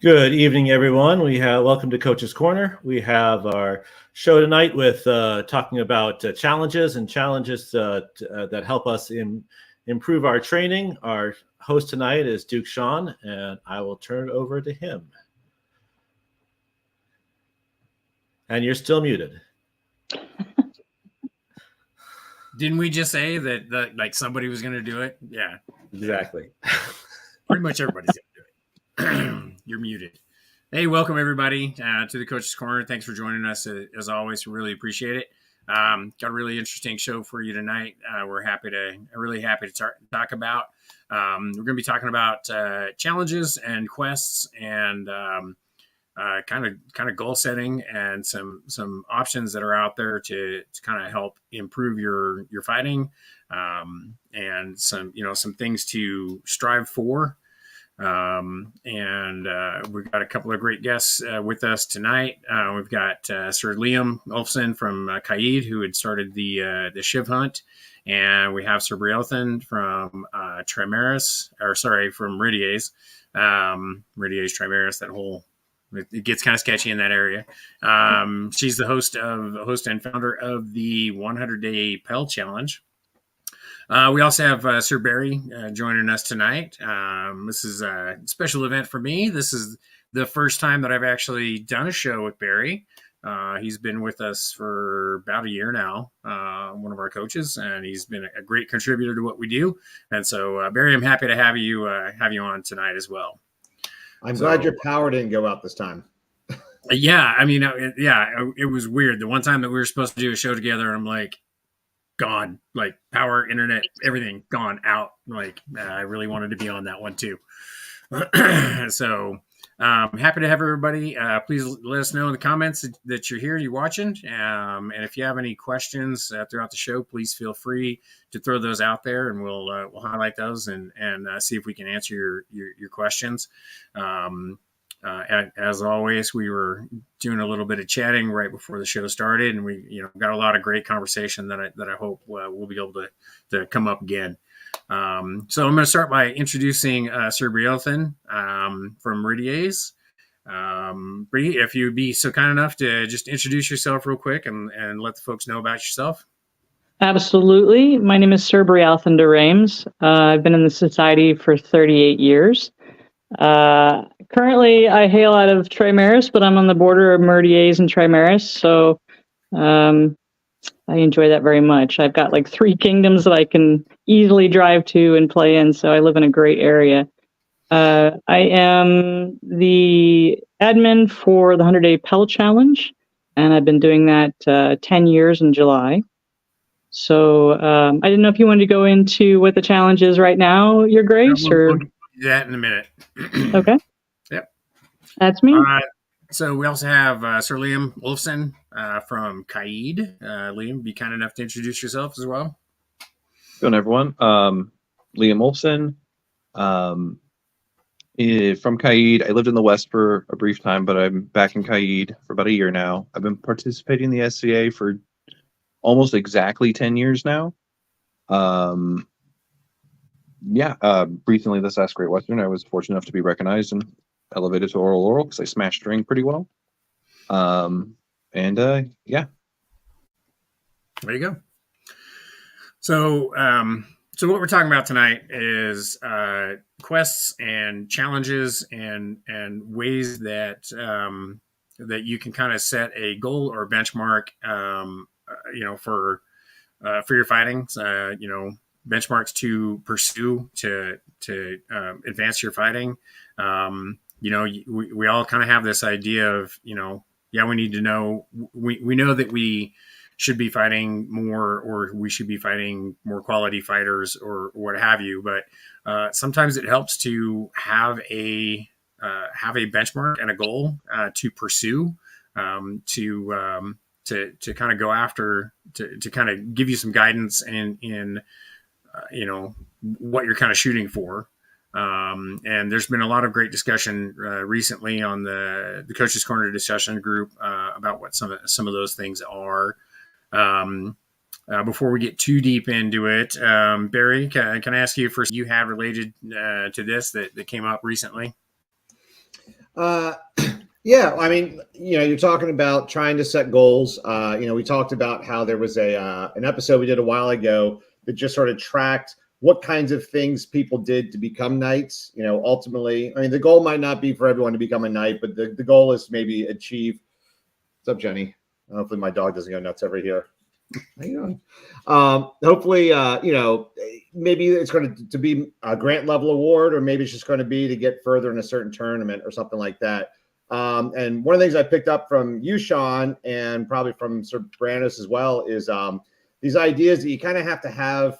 Good evening, everyone. Welcome to Coach's Corner. We have our show tonight with talking about challenges that help us improve our training. Our host tonight is Duke Sean, and I will turn it over to him. And you're still muted. Didn't we just say that like somebody was going to do it? Yeah, exactly. Pretty much everybody's going to do it. You're muted. Hey, welcome everybody to the Coach's Corner. Thanks for joining us. As always, we really appreciate it. Got a really interesting show for you tonight. We're really happy to talk about. We're going to be talking about challenges and quests and kind of goal setting and some options that are out there to kind of help improve your fighting and some things to strive for. We've got a couple of great guests with us tonight. We've got Sir Liam Ulfson from Kaid, who had started the Chiv Hunt, and we have Sir Brealthen from from Ridiers, Trimaris. That whole it gets kind of sketchy in that area. She's the host and founder of the 100-day Pell Challenge. We also have Sir Bari joining us tonight. This is a special event for me. This is the first time that I've actually done a show with Bari. He's been with us for about a year now, one of our coaches, and he's been a great contributor to what we do. And so, Bari, I'm happy to have you on tonight as well. I'm glad your power didn't go out this time. Yeah, I mean, it was weird. The one time that we were supposed to do a show together, I'm like, gone, like power, internet, everything gone out. Like I really wanted to be on that one too. So happy to have everybody. Please let us know in the comments that you're here, you're watching. And if you have any questions throughout the show, please feel free to throw those out there, and we'll highlight those and see if we can answer your questions. As always, we were doing a little bit of chatting right before the show started, and we got a lot of great conversation that I hope we'll be able to come up again. So I'm going to start by introducing Sir Brealthen from Ridiers. Bree, if you'd be so kind enough to just introduce yourself real quick and let the folks know about yourself. Absolutely. My name is Sir Brealthen de Reims. I've been in the society for 38 years. Currently, I hail out of Trimaris, but I'm on the border of Ridiers and Trimaris, so I enjoy that very much. I've got like 3 kingdoms that I can easily drive to and play in, so I live in a great area. I am the admin for the 100-day Pell Challenge, and I've been doing that 10 years in July. So I didn't know if you wanted to go into what the challenge is right now, Your Grace, or... We'll do that in a minute. Okay. Yep. That's me. So we also have Sir Liam Ulfson from Kaid. Liam, be kind enough to introduce yourself as well. Good everyone. Liam Ulfson from Kaid. I lived in the West for a brief time, but I'm back in Kaid for about a year now. I've been participating in the SCA for almost exactly 10 years now. Recently this last Great Western, I was fortunate enough to be recognized and elevated to Oral because I smashed string pretty well. There you go. So what we're talking about tonight is quests and challenges and ways that that you can kind of set a goal or benchmark, for your fighting. Benchmarks to pursue to advance your fighting. We all kind of have this idea of, we need to know, we know that we should be fighting more, or we should be fighting more quality fighters or what have you. But sometimes it helps to have a benchmark and a goal to pursue, to kind of go after, to kind of give you some guidance in what you're kind of shooting for. And there's been a lot of great discussion recently on the Coach's Corner discussion group about what some of those things are. Before we get too deep into it, Bari, can I ask you first, you have related to this that came up recently? Uh, yeah, I mean, you're talking about trying to set goals. We talked about how there was an episode we did a while ago that just sort of tracked what kinds of things people did to become knights. Ultimately, I mean, the goal might not be for everyone to become a knight, but the goal is to maybe achieve. What's up, Jenny? Hopefully my dog doesn't go nuts over here. How you doing? Hopefully, maybe it's going to be a grant level award, or maybe it's just going to be to get further in a certain tournament or something like that. And one of the things I picked up from you, Sean, and probably from Sir Brandis as well, is these ideas that you kind of have to have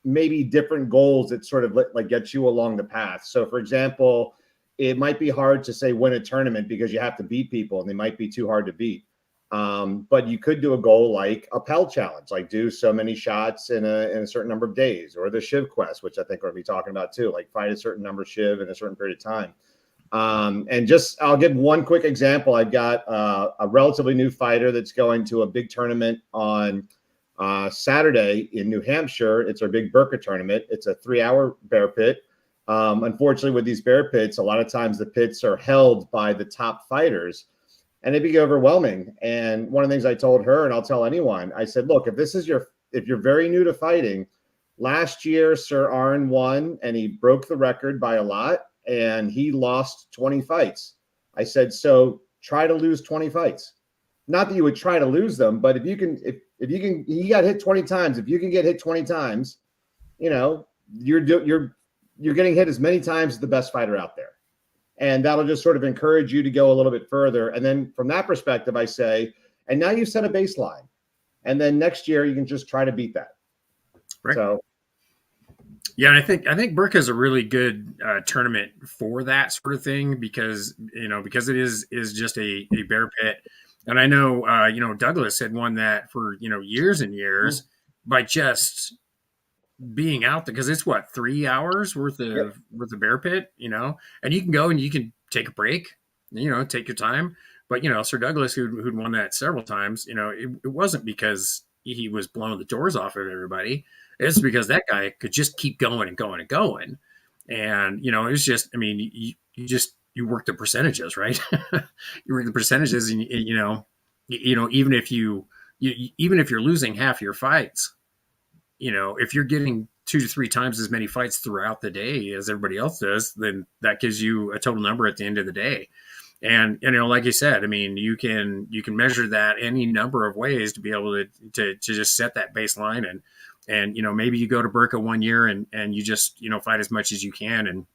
maybe different goals that sort of like get you along the path. So, for example, it might be hard to say win a tournament because you have to beat people and they might be too hard to beat. But you could do a goal like a Pell challenge, like do so many shots in a certain number of days, or the Chiv quest, which I think we're going to be talking about too, like fight a certain number of Chiv in a certain period of time. And I'll give one quick example. I've got a relatively new fighter that's going to a big tournament on Saturday in New Hampshire. It's our big Burka tournament. It's a 3-hour bear pit. Unfortunately, with these bear pits, a lot of times the pits are held by the top fighters, and it'd be overwhelming. And one of the things I told her, and I'll tell anyone, I said, look, if you're very new to fighting, last year Sir Arn won, and he broke the record by a lot, and he lost 20 fights. I said, so try to lose 20 fights. Not that you would try to lose them, but if you can, he got hit 20 times. If you can get hit 20 times, you're getting hit as many times as the best fighter out there. And that'll just sort of encourage you to go a little bit further. And then from that perspective, I say, and now you've set a baseline. And then next year you can just try to beat that. Right. So yeah, and I think Burka is a really good tournament for that sort of thing because it is just a bear pit. And I know Douglas had won that for years and years by just being out there, because it's 3 hours worth of bear pit, and you can go and you can take a break, take your time. But Sir Douglas, who'd won that several times, it wasn't because he was blowing the doors off of everybody. It's because that guy could just keep going and going and going. And it's just, I mean, you work the percentages, right? You work the percentages, and even if you're losing half your fights, if you're getting 2 to 3 times as many fights throughout the day as everybody else does, then that gives you a total number at the end of the day. And like you said, I mean, you can measure that any number of ways to be able to just set that baseline, and maybe you go to Burka one year and you just fight as much as you can, and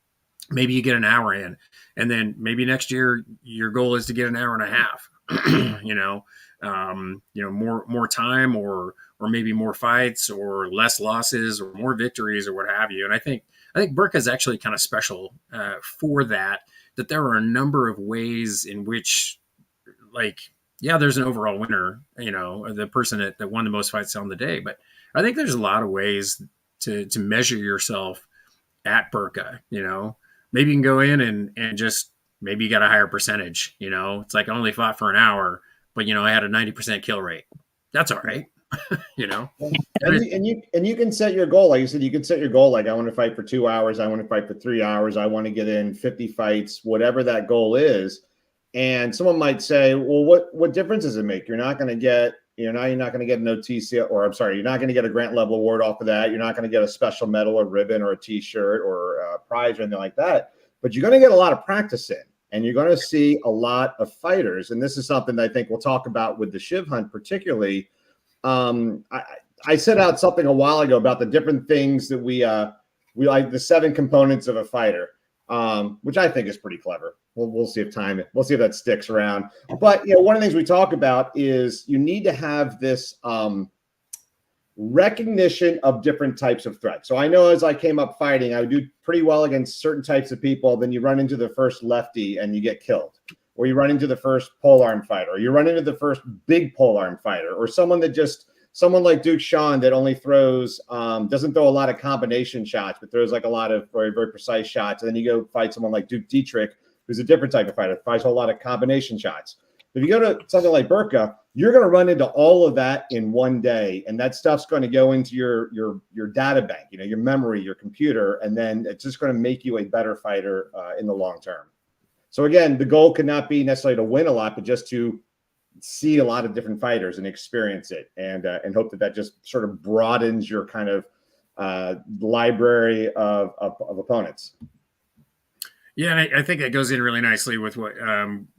maybe you get an hour in, and then maybe next year your goal is to get an hour and a half. More time, or maybe more fights, or less losses, or more victories, or what have you. And I think Burka is actually kind of special for that there are a number of ways in which, there's an overall winner, the person that won the most fights on the day. But I think there's a lot of ways to measure yourself at Burka. Maybe you can go in and just, maybe you got a higher percentage. It's like I only fought for an hour, but I had a 90% kill rate. That's all right. And you can set your goal. Like you said, you can set your goal. Like, I want to fight for 2 hours. I want to fight for 3 hours. I want to get in 50 fights, whatever that goal is. And someone might say, well, what difference does it make? You're not going to get, you're not going to get an OTC, or I'm sorry, you're not going to get a grant level award off of that. You're not going to get a special medal or ribbon or a t-shirt or a prize or anything like that. But you're going to get a lot of practice in, and you're going to see a lot of fighters. And this is something that I think we'll talk about with the Chiv Hunt particularly. I set out something a while ago about the different things that we like, the 7 components of a fighter, which I think is pretty clever. We'll see if that sticks around. But one of the things we talk about is you need to have this recognition of different types of threats. So I know as I came up fighting, I would do pretty well against certain types of people. Then you run into the first lefty and you get killed, or you run into the first polearm fighter, or you run into the first big polearm fighter, or someone like Duke Sean that only throws, doesn't throw a lot of combination shots, but throws like a lot of very, very precise shots. And then you go fight someone like Duke Dietrich, who's a different type of fighter, fights a whole lot of combination shots. If you go to something like Burka, you're going to run into all of that in one day, and that stuff's going to go into your data bank, your memory, your computer, and then it's just going to make you a better fighter in the long term. So again, the goal could not be necessarily to win a lot, but just to see a lot of different fighters and experience it, and hope that just sort of broadens your kind of library of opponents. Yeah, and I think that goes in really nicely with what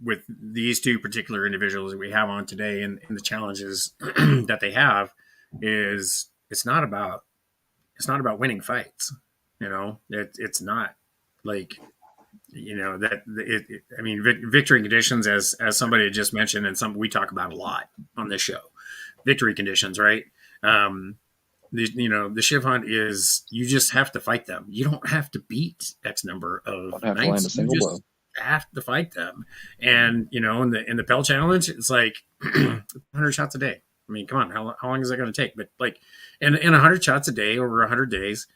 with these two particular individuals that we have on today, and the challenges that they have is it's not about winning fights. It's not like that. I mean, victory conditions, as somebody had just mentioned, and something we talk about a lot on this show. Victory conditions, right? The Chiv Hunt is you just have to fight them. You don't have to beat X number of knights. You just have to fight them. And in the Pell challenge, it's like 100 shots a day. I mean, come on, how long is that going to take? But like, and 100 shots a day over 100 days,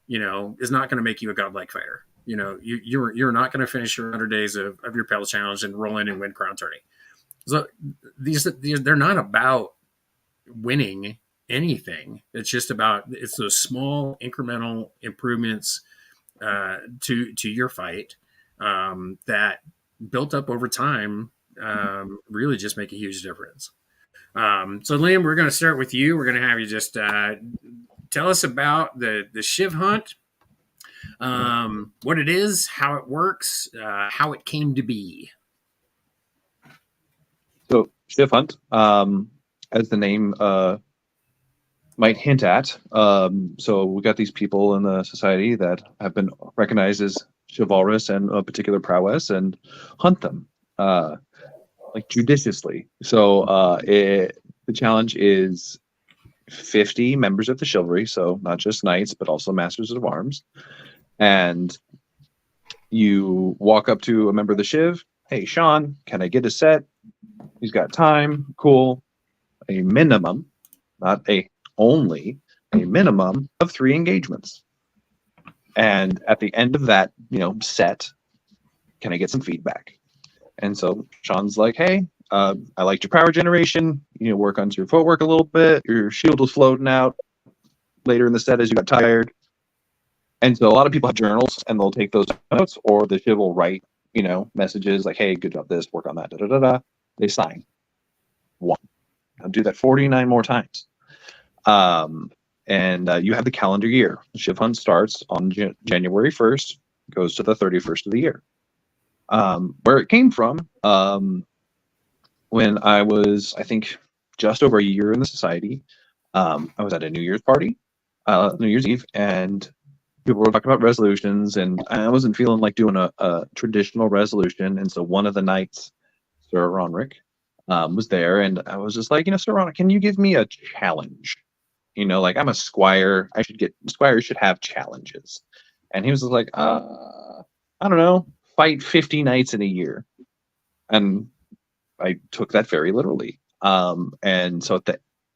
is not going to make you a godlike fighter. You're not going to finish your 100 days of your Pell challenge and roll in and win crown tourney. So they're not about winning anything. It's just about it's those small incremental improvements to your fight that built up over time really just make a huge difference. So Liam, we're going to start with you. We're going to have you just tell us about the Chiv Hunt, what it is, how it works, how it came to be. So Chiv Hunt, as the name might hint at, so we got these people in the society that have been recognized as chivalrous and a particular prowess, and hunt them like judiciously. So the challenge is 50 members of the chivalry, so not just knights but also masters of arms, and you walk up to a member of the Chiv. Hey, Sean, can I get a set? He's got time. Cool. A minimum, not a only, a minimum of 3 engagements. And at the end of that, set, can I get some feedback? And so Sean's like, hey, I liked your power generation. Work on your footwork a little bit. Your shield was floating out later in the set as you got tired. And so a lot of people have journals, and they'll take those notes, or the Chiv will write, messages like, hey, good job this, work on that, da-da-da-da. They sign. 1. I'll do that 49 more times. And you have the calendar year. The Chiv Hunt starts on January 1st, goes to the 31st of the year. Where it came from, when I was, I think, just over a year in the society, I was at a New Year's party, New Year's Eve, and people were talking about resolutions, and I wasn't feeling like doing a traditional resolution. And so one of the knights, Sir Ronrick, was there, and I was just like, Sir Ronrick, can you give me a challenge? Like, I'm a squire. Squires should have challenges. And he was just like, I don't know, fight 50 knights in a year. And I took that very literally. And so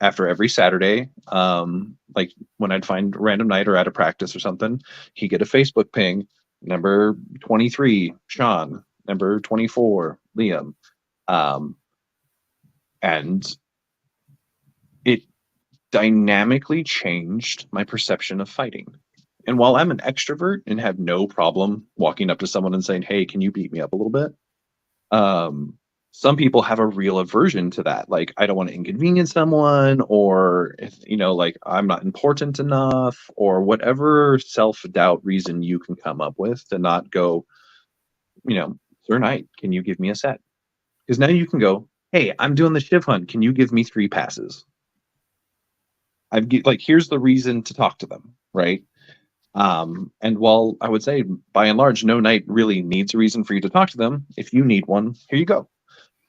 after every Saturday, like when I'd find a random night or at a practice or something, he'd get a Facebook ping, number 23, Sean, number 24, Liam. And it dynamically changed my perception of fighting. And while I'm an extrovert and have no problem walking up to someone and saying, hey, can you beat me up a little bit? Some people have a real aversion to that. Like, I don't want to inconvenience someone, or, like, I'm not important enough, or whatever self-doubt reason you can come up with to not go, Sir Knight, can you give me a set? Because now you can go, hey, I'm doing the Chiv Hunt. Can you give me 3 passes? Here's the reason to talk to them, right? And while I would say, by and large, no knight really needs a reason for you to talk to them, if you need one, here you go.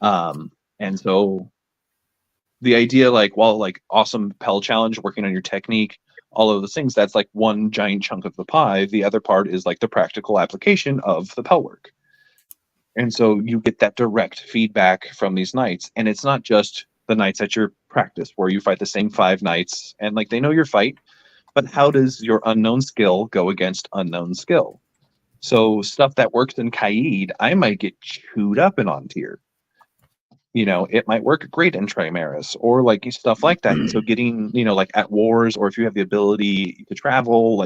And so the idea, awesome Pell challenge, working on your technique, all of those things, that's like one giant chunk of the pie. The other part is like the practical application of the Pell work. And so you get that direct feedback from these knights. And it's not just the knights at your practice where you fight the same 5 knights and they know your fight, but how does your unknown skill go against unknown skill? So stuff that works in Kaid, I might get chewed up in on tier. It might work great in Trimaris or stuff like that. And so getting, at wars, or if you have the ability to travel,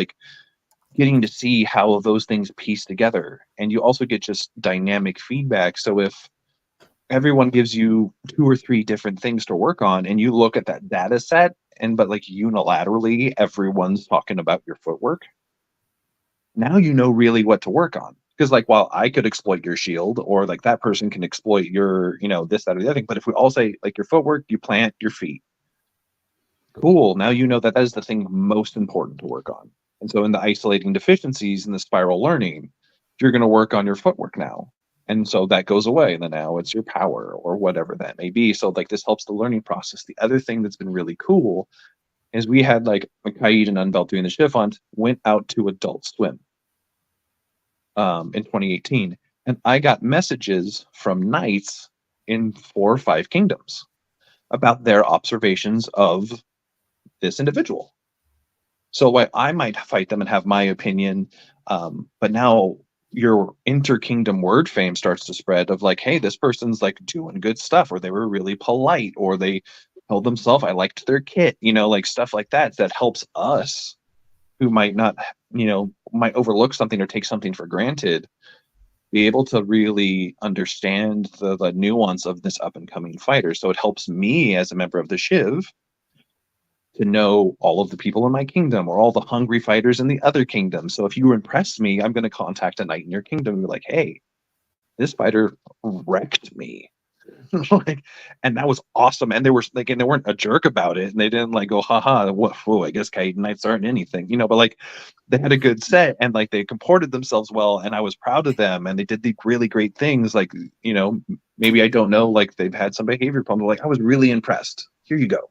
getting to see how those things piece together. And you also get just dynamic feedback. So if everyone gives you 2 or 3 different things to work on, and you look at that data set, but like unilaterally, everyone's talking about your footwork, now you know really what to work on. Because like, while I could exploit your shield, or like that person can exploit your, this, that, or the other thing, but if we all say like your footwork, you plant your feet, cool. Now you know that is the thing most important to work on. And so in the isolating deficiencies and the spiral learning, you're going to work on your footwork now. And so that goes away. And then now it's your power or whatever that may be. So like this helps the learning process. The other thing that's been really cool is we had like Kaid and Unbelt doing the Chiv Hunt, went out to Adult Swim in 2018. And I got messages from knights in 4 or 5 kingdoms about their observations of this individual. So I might fight them and have my opinion, but now your inter-kingdom word fame starts to spread of like, hey, this person's like doing good stuff, or they were really polite, or they told themselves I liked their kit, like stuff like that helps us who might not, might overlook something or take something for granted, be able to really understand the nuance of this up and coming fighter. So it helps me as a member of the Shiv to know all of the people in my kingdom, or all the hungry fighters in the other kingdom. So if you impress me, I'm going to contact a knight in your kingdom and be like, hey, this fighter wrecked me. And that was awesome. And they weren't a jerk about it. And they didn't like go, haha, whoa, I guess Kaid knights aren't anything, but like they had a good set, and like they comported themselves well. And I was proud of them. And they did the really great things. Like, maybe I don't know, like they've had some behavior problems. Like I was really impressed. Here you go.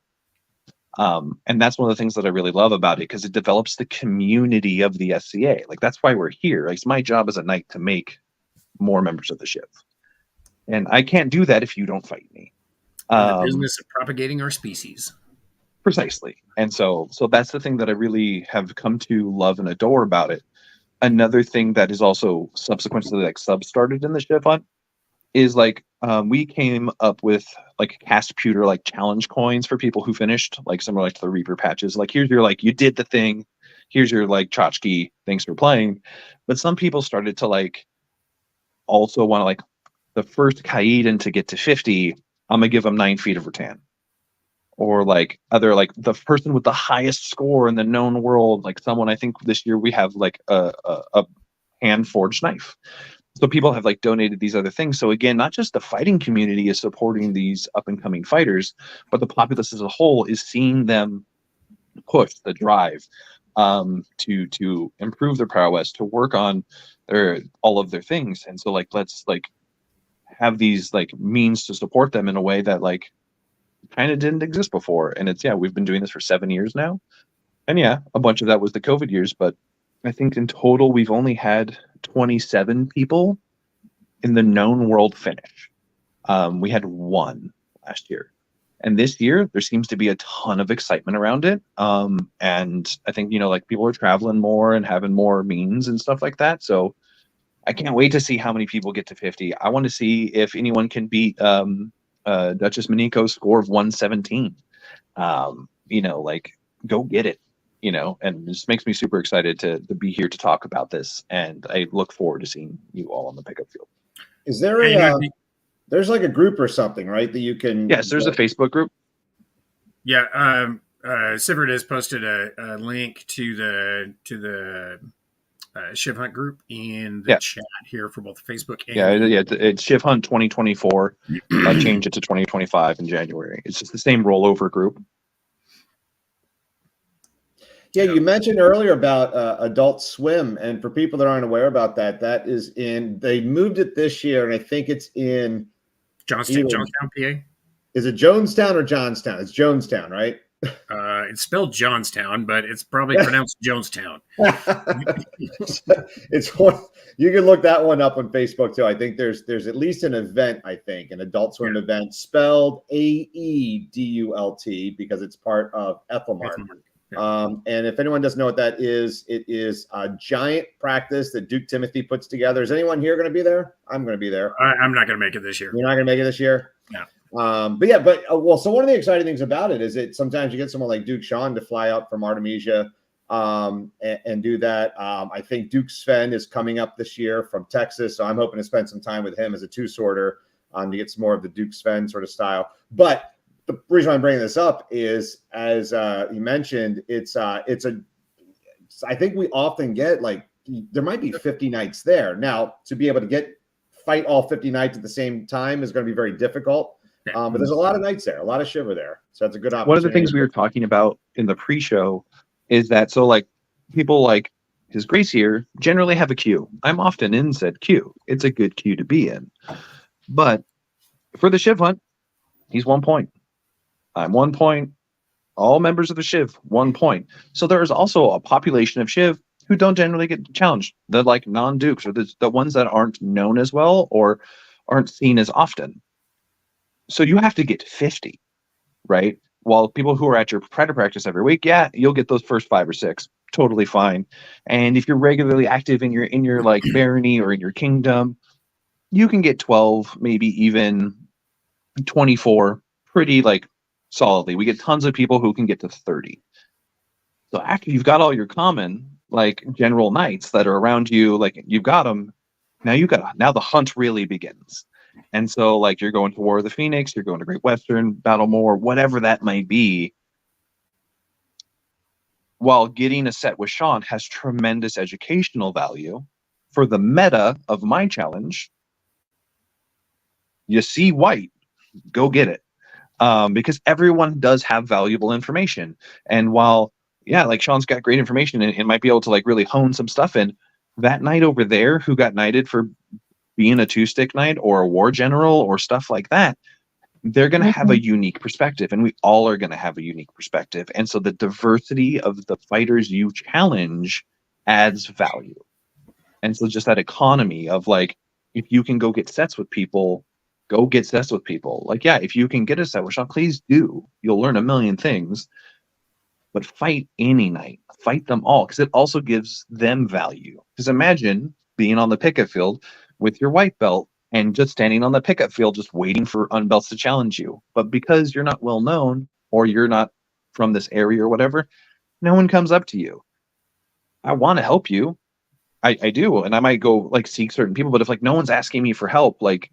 And that's one of the things that I really love about it, because it develops the community of the SCA. Like that's why we're here. Like, it's my job as a knight to make more members of the Shiv, and I can't do that if you don't fight me. The business of propagating our species. Precisely. And so that's the thing that I really have come to love and adore about it. Another thing that is also subsequent to like started in the Chiv Hunt is like we came up with like cast pewter like challenge coins for people who finished, like similar like to the Reaper patches. Like, here's your like, you did the thing, here's your like tchotchke, thanks for playing. But some people started to like also want to like, the first Kaiden to get to 50, I'm gonna give them 9 feet of rattan. Or like other like the person with the highest score in the known world, like someone, I think this year we have like a hand forged knife. So people have like donated these other things. So again, not just the fighting community is supporting these up and coming fighters, but the populace as a whole is seeing them push the drive to improve their prowess, to work on all of their things. And so like, let's like have these like means to support them in a way that like kind of didn't exist before. And it's, we've been doing this for 7 years now. And a bunch of that was the COVID years, but I think in total we've only had 27 people in the known world finish. We had 1 last year, and this year there seems to be a ton of excitement around it. And I think like people are traveling more and having more means and stuff like that. So I can't wait to see how many people get to 50. I want to see if anyone can beat Duchess Miniko's score of 117. Like go get it. And it just makes me super excited to be here to talk about this. And I look forward to seeing you all on the pickup field. Is there there's like a group or something, right? That you can. Yes, there's a Facebook group. Yeah. Sivrid has posted a link to the Chiv Hunt group in the chat here for both Facebook and it's Chiv Hunt 2024. I changed it to 2025 in January. It's just the same rollover group. Yeah, you mentioned earlier about Adult Swim, and for people that aren't aware about that, that is they moved it this year, and I think it's in Johnstown, PA. Is it Jonestown or Johnstown? It's Jonestown, right? It's spelled Johnstown, but it's probably pronounced Jonestown. It's one. You can look that one up on Facebook too. I think there's at least an event. I think an Adult Swim event spelled AEDULT because it's part of Ethelmart. And if anyone doesn't know what that is, it is a giant practice that Duke Timothy puts together. Is anyone here going to be there? I'm going to be there. I'm not going to make it this year. You're not going to make it this year? No. So one of the exciting things about it is that sometimes you get someone like Duke Sean to fly out from Artemisia and do that. I think Duke Sven is coming up this year from Texas, so I'm hoping to spend some time with him as a two-sorter to get some more of the Duke Sven sort of style. But the reason I'm bringing this up is, as you mentioned, I think we often get like there might be 50 knights there. Now, to be able to fight all 50 knights at the same time is going to be very difficult. But there's a lot of knights there, a lot of shiver there, so that's a good opportunity. One of the things we were talking about in the pre-show is that people like His Grace here generally have a queue. I'm often in said queue. It's a good queue to be in. But for the Chiv Hunt, he's 1 point. I'm 1 point. All members of the Chiv, 1 point. So there is also a population of Chiv who don't generally get challenged. They're like non-dukes, or the ones that aren't known as well or aren't seen as often. So you have to get 50, right? While people who are at your private practice every week, yeah, you'll get those first 5 or 6, totally fine. And if you're regularly active in your like barony or in your kingdom, you can get 12, maybe even 24, pretty like solidly. We get tons of people who can get to 30. So after you've got all your common like general knights that are around you, like you've got them, now the hunt really begins. And so like you're going to War of the Phoenix, you're going to Great Western, Battlemore, whatever that might be. While getting a set with Sean has tremendous educational value for the meta of my challenge, you see white, go get it. Because everyone does have valuable information. And while, yeah, like Sean's got great information and might be able to like really hone some stuff in, that knight over there who got knighted for being a 2-stick knight or a war general or stuff like that, they're going to have a unique perspective, and we all are going to have a unique perspective. And so the diversity of the fighters you challenge adds value. And so just that economy of like, if you can go get sets with people, go get sets with people. Like, yeah, if you can get a set with Sean, please do. You'll learn a million things. But fight any night. Fight them all, because it also gives them value. Because imagine being on the picket field with your white belt and just standing on the pickup field just waiting for unbelts to challenge you. But because you're not well known or you're not from this area or whatever, no one comes up to you. I want to help you. I do. And I might go like seek certain people, but if like no one's asking me for help, like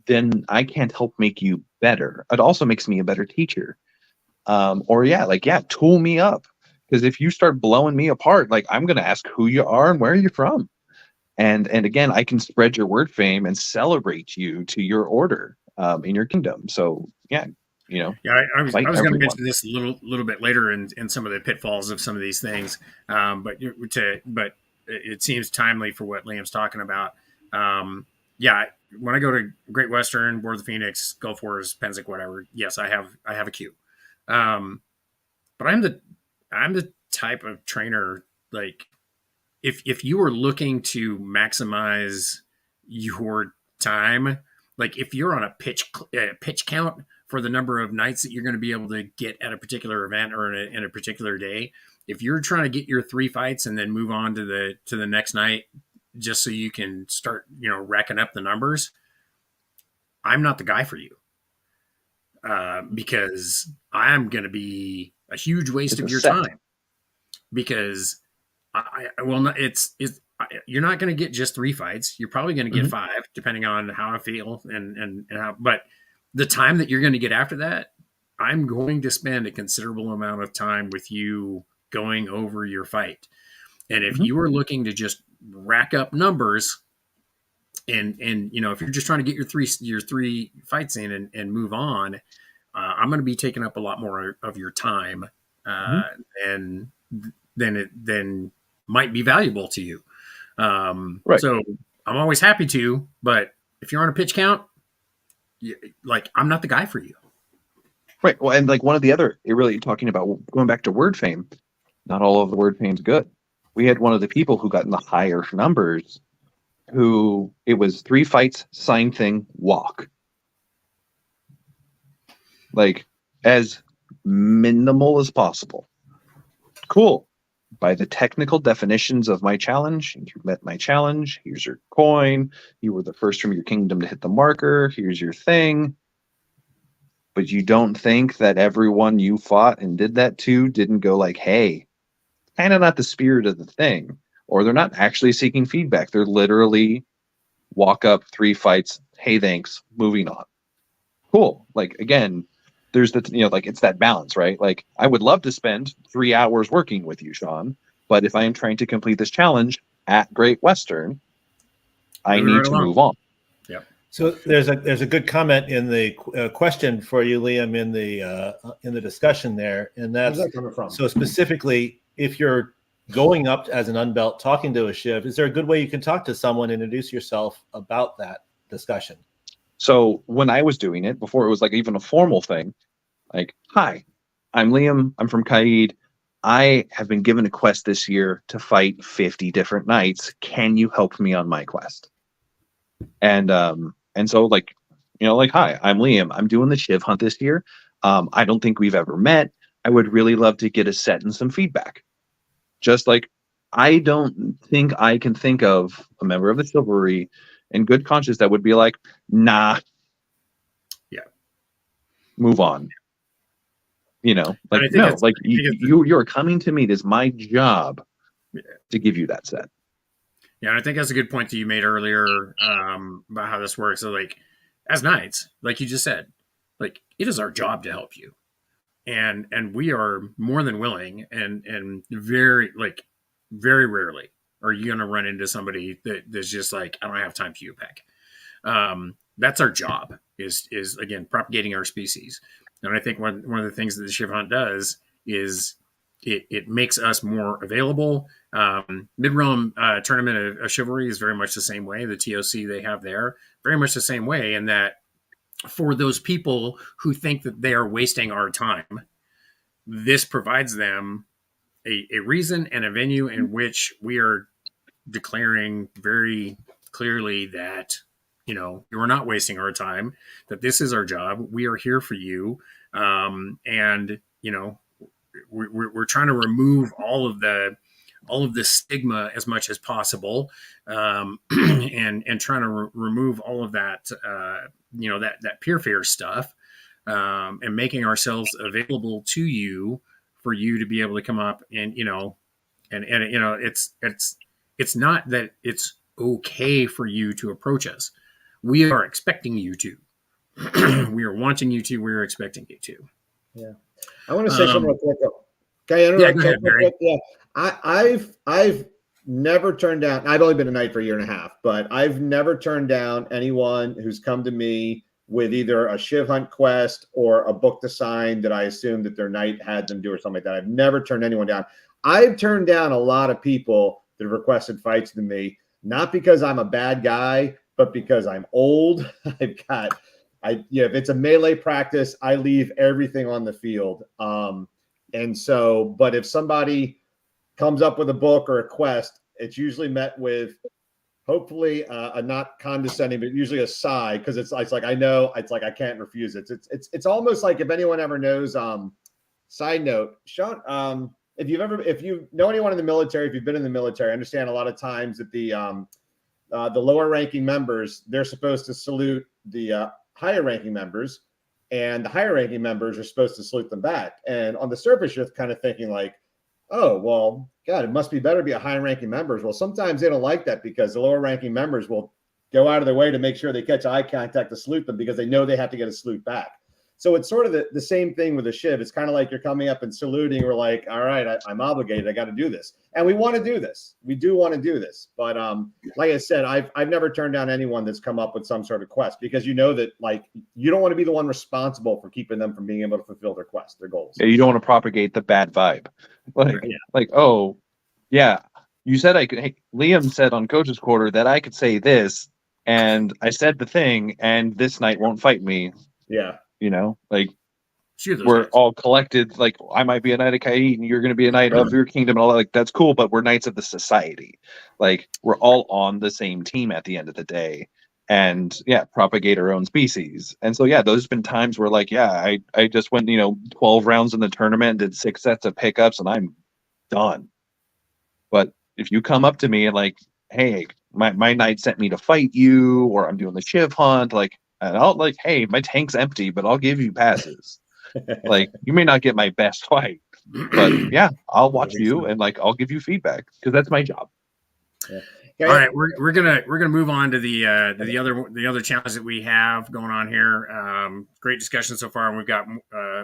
then I can't help make you better. It also makes me a better teacher. Tool me up. Because if you start blowing me apart, like I'm going to ask who you are and where are you from. And again, I can spread your word fame and celebrate you to your order in your kingdom. So yeah, I was going to mention this a little bit later in some of the pitfalls of some of these things, but it seems timely for what Liam's talking about. When I go to Great Western, War of the Phoenix, Gulf Wars, Pennsic, whatever, yes, I have a queue. But I'm the type of trainer, like if you are looking to maximize your time, like if you're on a pitch count for the number of nights that you're going to be able to get at a particular event or in a particular day, if you're trying to get your 3 fights and then move on to the next night just so you can start, racking up the numbers, I'm not the guy for you. Because I'm going to be a huge waste of your time. Because you're not going to get just 3 fights. You're probably going to get 5, depending on how I feel and how. But the time that you're going to get after that, I'm going to spend a considerable amount of time with you going over your fight. And if you are looking to just rack up numbers, and if you're just trying to get your three fights in and move on, I'm going to be taking up a lot more of your time, and then might be valuable to you. Right. So I'm always happy to, but if you're on a pitch count, I'm not the guy for you. Right. Well, and like one of the other, really talking about going back to word fame, not all of the word fame's good. We had one of the people who got in the higher numbers who it was 3 fights, sign thing, walk. Like as minimal as possible. Cool. By the technical definitions of my challenge, you met my challenge. Here's your coin. You were the first from your kingdom to hit the marker. Here's your thing. But you don't think that everyone you fought and did that to didn't go like, hey, kind of not the spirit of the thing, or they're not actually seeking feedback. They're literally walk up, 3 fights, hey, thanks, moving on. Cool. Like, again, there's the, like, it's that balance, right? Like, I would love to spend 3 hours working with you, Sean, but if I am trying to complete this challenge at Great Western, I need to move on. Yep. So there's a good comment in the question for you, Liam, in the discussion there, and that's Where's that coming from? so specifically if you're going up as an unbelt talking to a Shiv, is there a good way you can talk to someone, introduce yourself about that discussion? So when I was doing it, before it was like even a formal thing, like, hi, I'm Liam, I'm from Kaid. I have been given a quest this year to fight 50 different knights. Can you help me on my quest? And so, like, like, hi, I'm Liam. I'm doing the Chiv Hunt this year. I don't think we've ever met. I would really love to get a set and some feedback. Just like, I don't think I can think of a member of the chivalry in good conscience that would be like, nah, yeah, move on. Like, no, like, you're coming to me. It is my job to give you that set. Yeah, and I think that's a good point that you made earlier about how this works. So, like, as knights, like you just said, like, it is our job to help you, and we are more than willing. And very rarely are you going to run into somebody that's just like, I don't have time for you, Peck. That's our job. Is again propagating our species, and I think one of the things that the Chiv Hunt does is it makes us more available. Mid-realm tournament of chivalry is very much the same way. The TOC they have there, very much the same way, in that for those people who think that they are wasting our time, this provides them a reason and a venue in which we are declaring very clearly that, you are not wasting our time, that this is our job. We are here for you. And, we're trying to remove all of the stigma as much as possible, and trying to remove all of that, that peer fear stuff, and making ourselves available to you for you to be able to come up and, it's not that it's okay for you to approach us. We are expecting you to. We are wanting you to. We are expecting you to. Yeah. I want to say something real quick. Okay, yeah, go ahead, Barry. Yeah, I've never turned down. I've only been a knight for a year and a half, but I've never turned down anyone who's come to me with either a Chiv Hunt quest or a book to sign that I assumed that their knight had them do or something like that. I've never turned anyone down. I've turned down a lot of people that have requested fights to me, not because I'm a bad guy, but because I'm old. If it's a melee practice, I leave everything on the field. And so, but if somebody comes up with a book or a quest, it's usually met with hopefully a not condescending, but usually a sigh, because it's like, I know, it's like I can't refuse it. It's almost like, if anyone ever knows, side note, Sean, if you know anyone in the military, if you've been in the military, I understand a lot of times that the lower ranking members, they're supposed to salute the higher ranking members, and the higher ranking members are supposed to salute them back. And on the surface, you're kind of thinking like, oh, well, God, it must be better to be a high ranking members. Well, sometimes they don't like that, because the lower ranking members will go out of their way to make sure they catch eye contact to salute them, because they know they have to get a salute back. So it's sort of the same thing with a Shiv. It's kind of like you're coming up and saluting. We're like, all right, I'm obligated. I got to do this. And we want to do this. We do want to do this. But like I said, I've never turned down anyone that's come up with some sort of quest, because you know that, like, you don't want to be the one responsible for keeping them from being able to fulfill their quest, their goals. Yeah, you don't want to propagate the bad vibe. Oh, yeah, you said I could. Hey, Liam said on Coach's Quarter that I could say this, and I said the thing, and this knight won't fight me. Yeah. We're all collected. Like, I might be a knight of Kaid, and you're going to be a knight of your kingdom, and all that. Like, that's cool, but we're knights of the society. Like, we're all on the same team at the end of the day, and propagate our own species. And so, those have been times where, like, I just went, 12 rounds in the tournament, did 6 sets of pickups, and I'm done. But if you come up to me and like, hey, my knight sent me to fight you, or I'm doing the Chiv Hunt, like, and I'll like, hey, my tank's empty, but I'll give you passes. Like, you may not get my best fight, But yeah, I'll watch That'll be you fun. and like I'll give you feedback because that's my job. All right, we're gonna move on to the other challenge that we have going on here. Great discussion so far, and we've got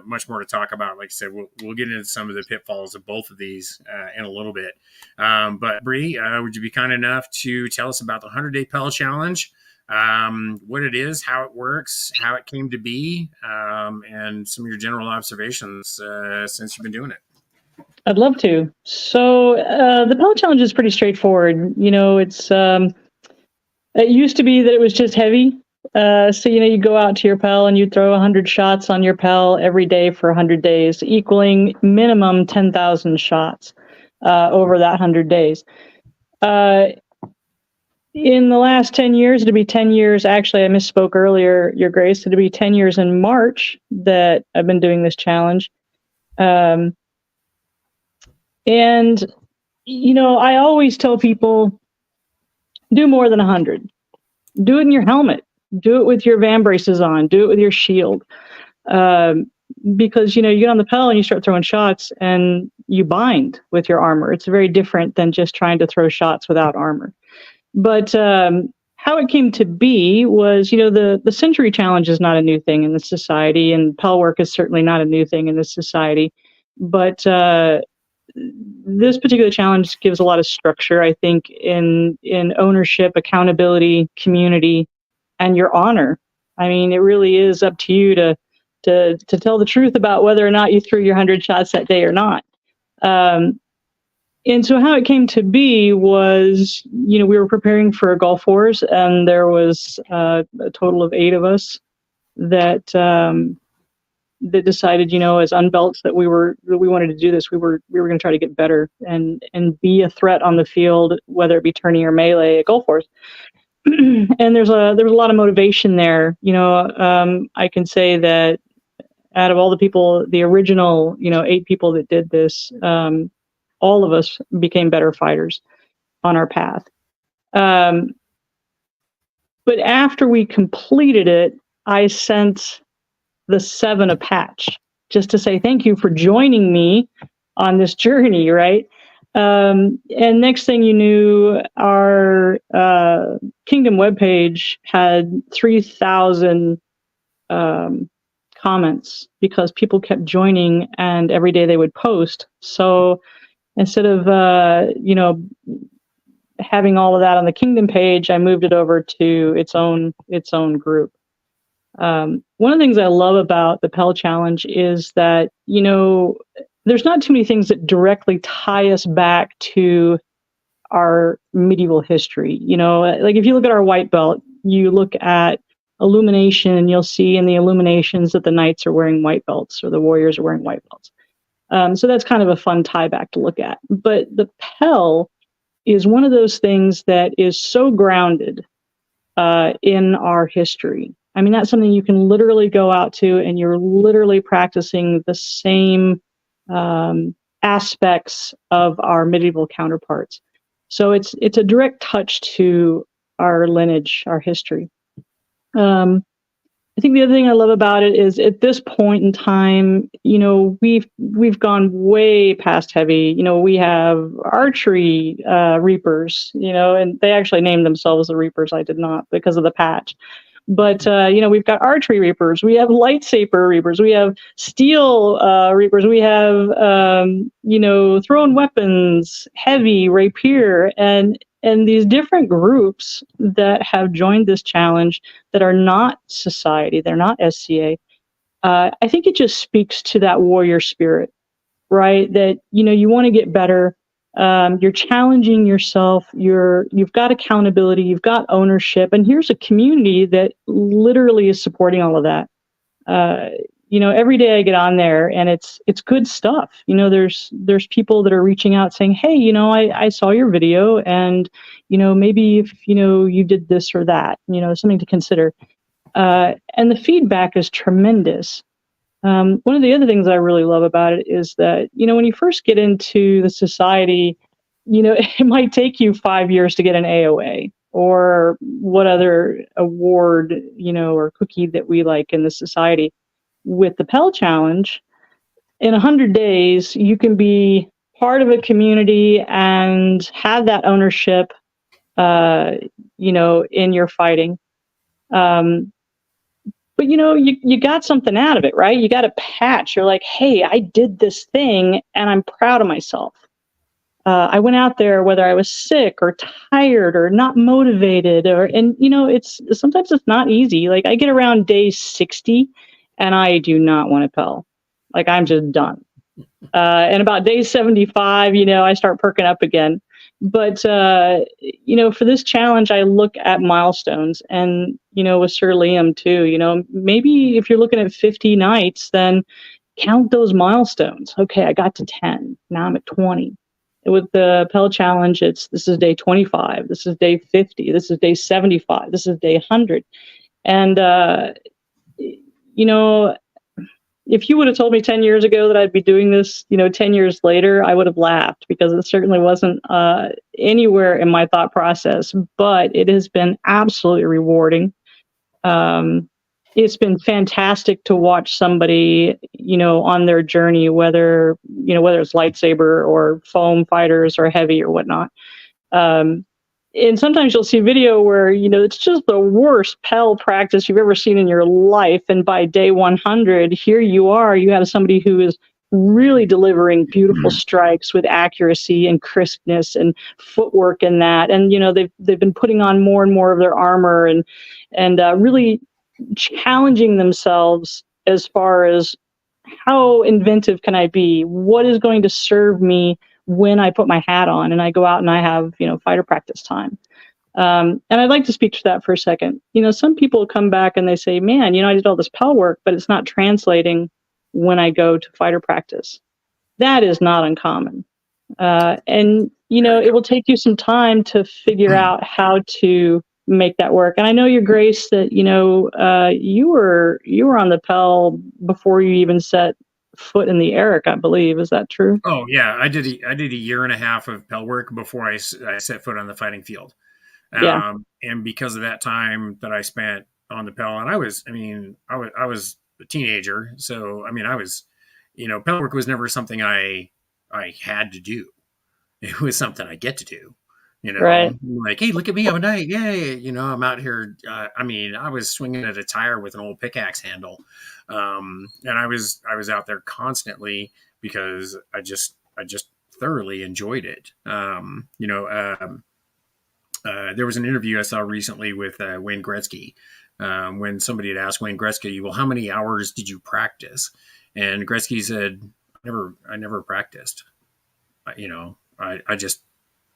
much more to talk about. Like I said, we'll get into some of the pitfalls of both of these in a little bit. But Bree, would you be kind enough to tell us about the 100-day Pell Challenge? What it is, how it works, how it came to be, and some of your general observations since you've been doing it. I'd love to. So the Pell Challenge is pretty straightforward. It's it used to be that it was just heavy. So you go out to your Pell and you throw 100 shots on your Pell every day for 100 days, equaling minimum 10,000 shots over that 100 days. In the last 10 years, it'll be 10 years. Actually, I misspoke earlier, Your Grace. It'll be 10 years in March that I've been doing this challenge. And, I always tell people, do more than 100. Do it in your helmet. Do it with your van braces on. Do it with your shield. Because, you get on the Pell and you start throwing shots and you bind with your armor. It's very different than just trying to throw shots without armor. But how it came to be was, the Century Challenge is not a new thing in this society, and Pell work is certainly not a new thing in this society. But this particular challenge gives a lot of structure, I think, in ownership, accountability, community, and your honor. I mean, it really is up to you to tell the truth about whether or not you threw your 100 shots that day or not. And so how it came to be was, we were preparing for Gulf Wars, and there was a total of 8 of us that decided, as unbelts, that we wanted to do this. We were going to try to get better and be a threat on the field, whether it be tourney or melee at Gulf Wars. And there was a lot of motivation there. I can say that out of all the people, the original, 8 people that did this, all of us became better fighters on our path. But after we completed it, I sent the 7 a patch just to say thank you for joining me on this journey, right? And next thing you knew, our Kingdom webpage had 3,000 comments because people kept joining, and every day they would post. So instead of having all of that on the Kingdom page, I moved it over to its own group. One of the things I love about the Pell Challenge is that, there's not too many things that directly tie us back to our medieval history. Like if you look at our white belt, you look at illumination, and you'll see in the illuminations that the knights are wearing white belts or the warriors are wearing white belts. So that's kind of a fun tie back to look at. But the Pell is one of those things that is so grounded in our history. I mean, that's something you can literally go out to, and you're literally practicing the same aspects of our medieval counterparts. So it's a direct touch to our lineage, our history. I think the other thing I love about it is at this point in time, we've gone way past heavy. We have archery reapers, and they actually named themselves the Reapers. I did not, because of the patch. But, we've got archery reapers. We have lightsaber reapers. We have steel reapers. We have, thrown weapons, heavy, rapier, and these different groups that have joined this challenge that are not society, they're not SCA. I think it just speaks to that warrior spirit, right? That, you want to get better. You're challenging yourself. You've got accountability. You've got ownership. And here's a community that literally is supporting all of that. Every day I get on there, and it's good stuff. There's people that are reaching out saying, hey, I saw your video, and, maybe if, you did this or that, something to consider. And the feedback is tremendous. One of the other things I really love about it is that, when you first get into the society, it might take you 5 years to get an AOA or what other award, or cookie that we like in the society. With the Pell Challenge, in 100 days, you can be part of a community and have that ownership, in your fighting. But you got something out of it, right? You got a patch. You're like, hey, I did this thing and I'm proud of myself. I went out there, whether I was sick or tired or not motivated, it's sometimes it's not easy. Like I get around day 60 and I do not want to Pell. Like I'm just done. And about day 75, I start perking up again. But, for this challenge, I look at milestones and, with Sir Liam too, maybe if you're looking at 50 nights, then count those milestones. Okay, I got to 10. Now I'm at 20. With the Pell challenge, this is day 25. This is day 50. This is day 75. This is day 100. And, if you would have told me 10 years ago that I'd be doing this, 10 years later, I would have laughed because it certainly wasn't anywhere in my thought process, but it has been absolutely rewarding. It's been fantastic to watch somebody, on their journey, whether it's lightsaber or foam fighters or heavy or whatnot. And sometimes you'll see video where, it's just the worst Pell practice you've ever seen in your life. And by day 100, here you have somebody who is really delivering beautiful strikes with accuracy and crispness and footwork in that. And, they've been putting on more and more of their armor and really challenging themselves as far as how inventive can I be? What is going to serve me when I put my hat on and I go out and I have, fighter practice time. And I'd like to speak to that for a second. Some people come back and they say, man, I did all this Pell work, but it's not translating when I go to fighter practice. That is not uncommon. And, it will take you some time to figure out how to make that work. And I know, Your Grace, that, you were on the Pell before you even set foot in the Eric, I believe. Is that true? Oh yeah, I did a year and a half of Pell work before I set foot on the fighting field. Yeah. And because of that time that I spent on the Pell, and I was a teenager, so I was, Pell work was never something I had to do. It was something I get to do. Right. Like, hey, look at me, I'm a knight, yay! I'm out here. I was swinging at a tire with an old pickaxe handle, and I was out there constantly because I just thoroughly enjoyed it. There was an interview I saw recently with Wayne Gretzky, when somebody had asked Wayne Gretzky, well, how many hours did you practice? And Gretzky said, I never practiced. I just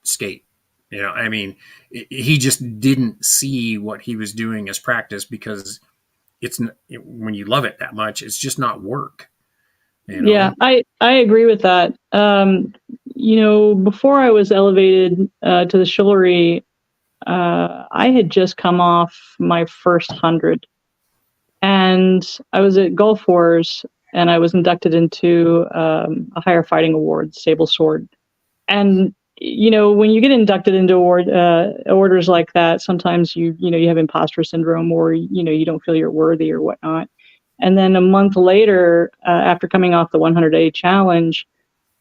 skate. He just didn't see what he was doing as practice because when you love it that much, it's just not work. Yeah, I agree with that. Before I was elevated to the chivalry, I had just come off my first 100, and I was at Gulf Wars, and I was inducted into a higher fighting award, Sable Sword. And when you get inducted into orders like that, sometimes you have imposter syndrome, or you don't feel you're worthy or whatnot. And then a month later, after coming off the 100-day challenge,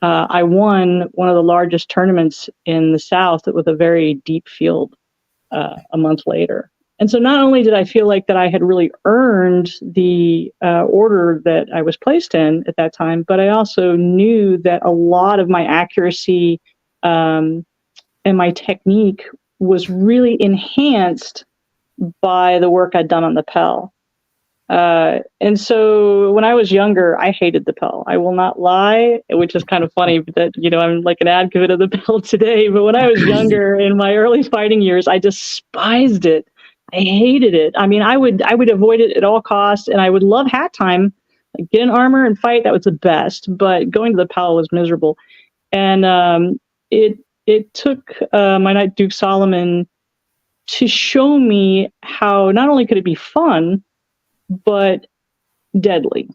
I won one of the largest tournaments in the South with a very deep field a month later. And so not only did I feel like that I had really earned the order that I was placed in at that time, but I also knew that a lot of my accuracy and my technique was really enhanced by the work I'd done on the Pell. And so when I was younger, I hated the Pell. I will not lie, which is kind of funny that, I'm like an advocate of the Pell today. But when I was younger in my early fighting years, I despised it. I hated it. I would avoid it at all costs, and I would love hat time, like get in armor and fight. That was the best. But going to the Pell was miserable. And it took my knight Duke Solomon to show me how not only could it be fun, but deadly,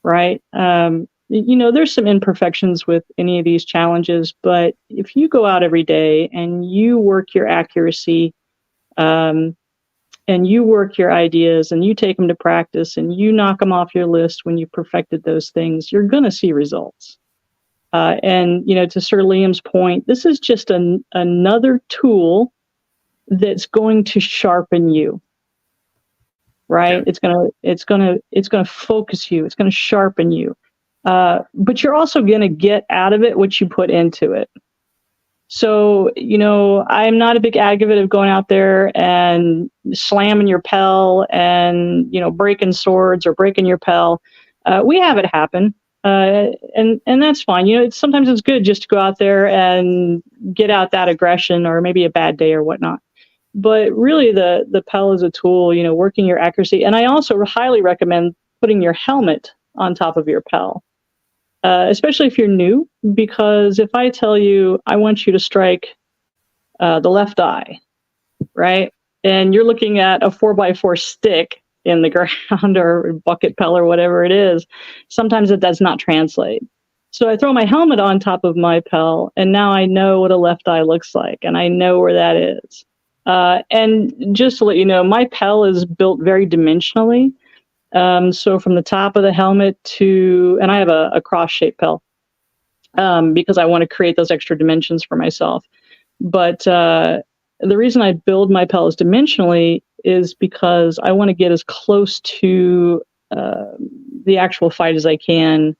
right? There's some imperfections with any of these challenges, but if you go out every day and you work your accuracy, and and you work your ideas and you take them to practice and you knock them off your list when you've perfected those things, you're going to see results. And, to Sir Liam's point, this is just another tool that's going to sharpen you, right? Yeah. It's going to focus you. It's going to sharpen you. But you're also going to get out of it what you put into it. So, I'm not a big advocate of going out there and slamming your Pell and, breaking swords or breaking your Pell. We have it happen. And that's fine. Sometimes it's good just to go out there and get out that aggression or maybe a bad day or whatnot. But really the Pell is a tool, working your accuracy. And I also highly recommend putting your helmet on top of your Pell. Especially if you're new, because if I tell you, I want you to strike the left eye, right? And you're looking at a 4x4 stick in the ground or bucket Pell or whatever it is, sometimes it does not translate. So I throw my helmet on top of my Pell, and now I know what a left eye looks like, and I know where that is. And just to let you know, my Pell is built very dimensionally. So from the top of the helmet and I have a cross-shaped Pell because I want to create those extra dimensions for myself. But the reason I build my Pells dimensionally is because I want to get as close to the actual fight as I can,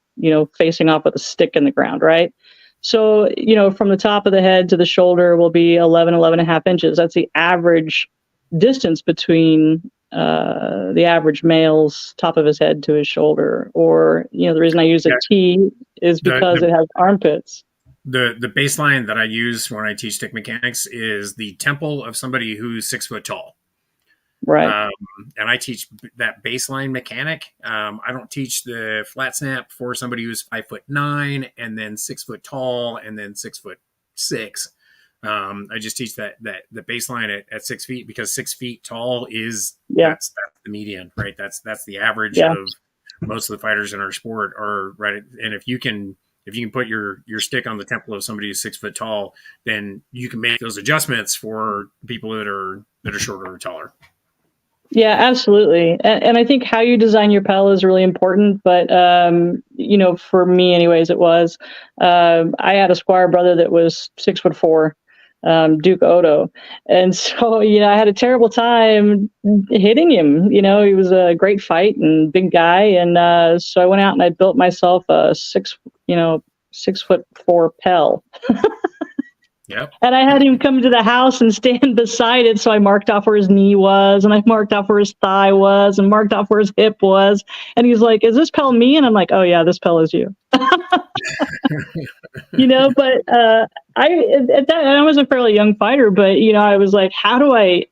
facing off with a stick in the ground, right? So, from the top of the head to the shoulder will be 11 and a half inches. That's the average distance between the average male's top of his head to his shoulder. Or, the reason I use a T is because it has armpits. The baseline that I use when I teach stick mechanics is the temple of somebody who's 6 foot tall. Right. And I teach that baseline mechanic. I don't teach the flat snap for somebody who's 5'9" and then 6 foot tall and then 6'6". I just teach that the baseline at 6 feet, because 6 feet tall is that's the median, right? That's the average of most of the fighters in our sport are right. And if you can put your stick on the temple of somebody who's 6 foot tall, then you can make those adjustments for people that are shorter or taller. Yeah, absolutely. And I think how you design your Pell is really important. But, for me anyways, it was, I had a squire brother that was 6'4", Duke Odo. And so, I had a terrible time hitting him. He was a great fight and big guy. And so I went out and I built myself a 6'4" Pell. Yep. And I had him come to the house and stand beside it. So I marked off where his knee was, and I marked off where his thigh was, and marked off where his hip was. And he's like, "Is this Pell me?" And I'm like, "Oh yeah, this Pell is you." But I was a fairly young fighter, but I was like, how do I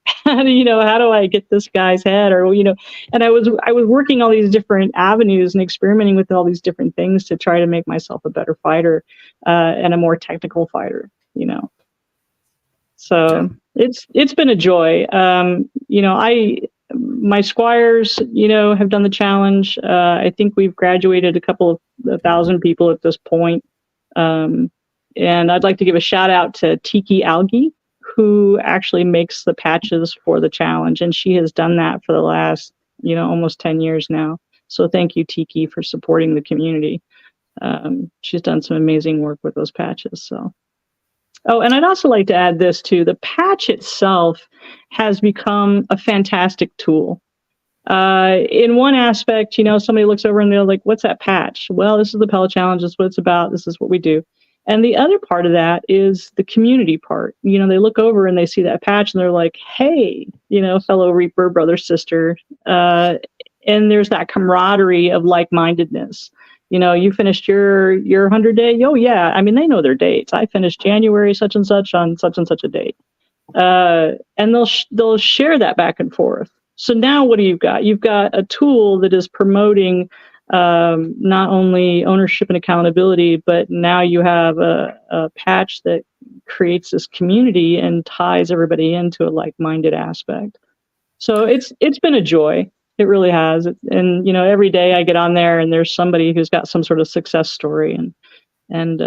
get this guy's head? Or and I was working all these different avenues and experimenting with all these different things to try to make myself a better fighter and a more technical fighter. So it's been a joy. My squires, have done the challenge. I think we've graduated a couple of 1,000 people at this point. And I'd like to give a shout out to Tiki Algae, who actually makes the patches for the challenge. And she has done that for the last, almost 10 years now. So thank you, Tiki, for supporting the community. She's done some amazing work with those patches. So. Oh, and I'd also like to add this too. The patch itself has become a fantastic tool. In one aspect, somebody looks over and they're like, "What's that patch?" Well, this is the Pell Challenge. This is what it's about. This is what we do. And the other part of that is the community part. They look over and they see that patch and they're like, "Hey, fellow Reaper, brother, sister." And there's that camaraderie of like-mindedness. You finished your 100-day. Oh yeah. I mean, they know their dates. I finished January such and such on such and such a date. And they'll share that back and forth. So now what do you got? You've got a tool that is promoting not only ownership and accountability, but now you have a patch that creates this community and ties everybody into a like-minded aspect. So it's been a joy. It really has. And, every day I get on there and there's somebody who's got some sort of success story. And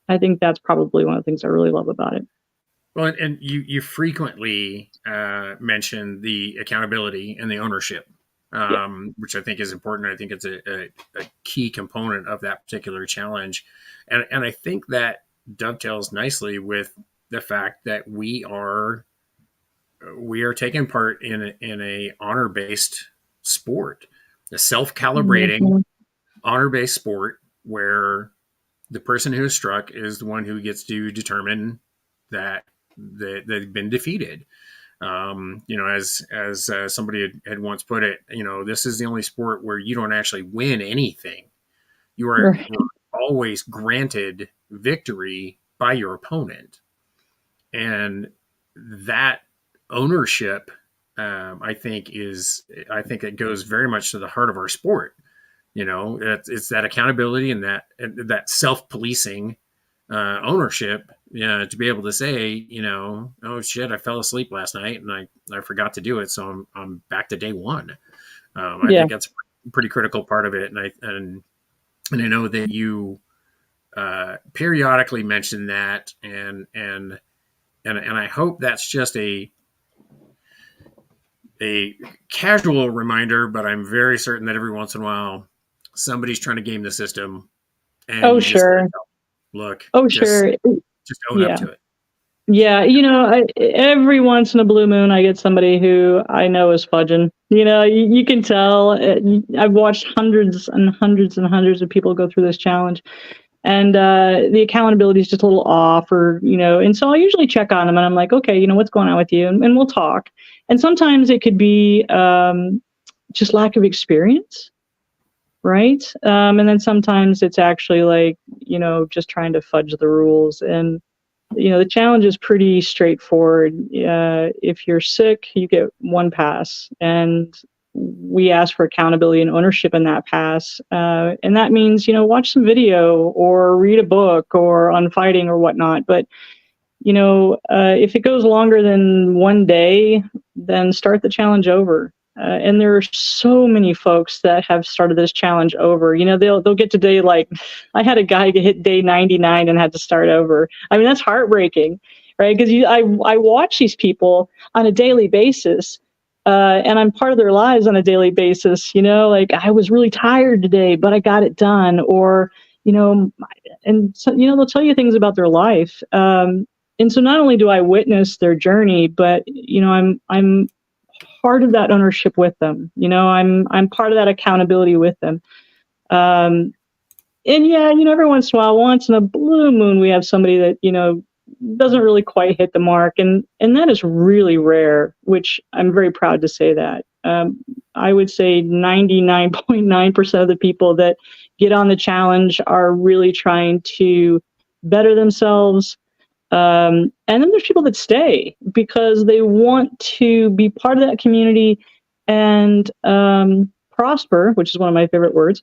I think that's probably one of the things I really love about it. Well, and you frequently mention the accountability and the ownership, which I think is important. I think it's a key component of that particular challenge, and I think that dovetails nicely with the fact that we are taking part in a honor based sport, a self calibrating honor based sport where the person who is struck is the one who gets to determine that they've been defeated. As somebody had once put it, this is the only sport where you don't actually win anything. You are always granted victory by your opponent, and that ownership, I think it goes very much to the heart of our sport. It's that accountability and that self-policing ownership, to be able to say, oh shit, I fell asleep last night and I forgot to do it, so I'm back to day one. I think that's a pretty critical part of it, and I know that you periodically mention that, and I hope that's just a casual reminder, but I'm very certain that every once in a while somebody's trying to game the system. And sure. Just own up to it. Yeah, every once in a blue moon, I get somebody who I know is fudging. You can tell. I've watched hundreds and hundreds and hundreds of people go through this challenge, and the accountability is just a little off, and so I usually check on them, and I'm like, okay, what's going on with you, and we'll talk. And sometimes it could be just lack of experience, right? And then sometimes it's actually like, just trying to fudge the rules. And the challenge is pretty straightforward. If you're sick, you get one pass, and we ask for accountability and ownership in that pass. And that means, watch some video or read a book or on fighting or whatnot. But, if it goes longer than one day, then start the challenge over. And there are so many folks that have started this challenge over. They'll get to day, like, I had a guy hit day 99 and had to start over. I mean, that's heartbreaking, right? Because I watch these people on a daily basis, and I'm part of their lives on a daily basis. Like, I was really tired today, but I got it done. Or, and so, they'll tell you things about their life. And so not only do I witness their journey, but, I'm part of that ownership with them. I'm part of that accountability with them. And yeah, every once in a while, once in a blue moon, we have somebody that, doesn't really quite hit the mark. And that is really rare, which I'm very proud to say that. I would say 99.9% of the people that get on the challenge are really trying to better themselves. And then there's people that stay because they want to be part of that community and prosper, which is one of my favorite words,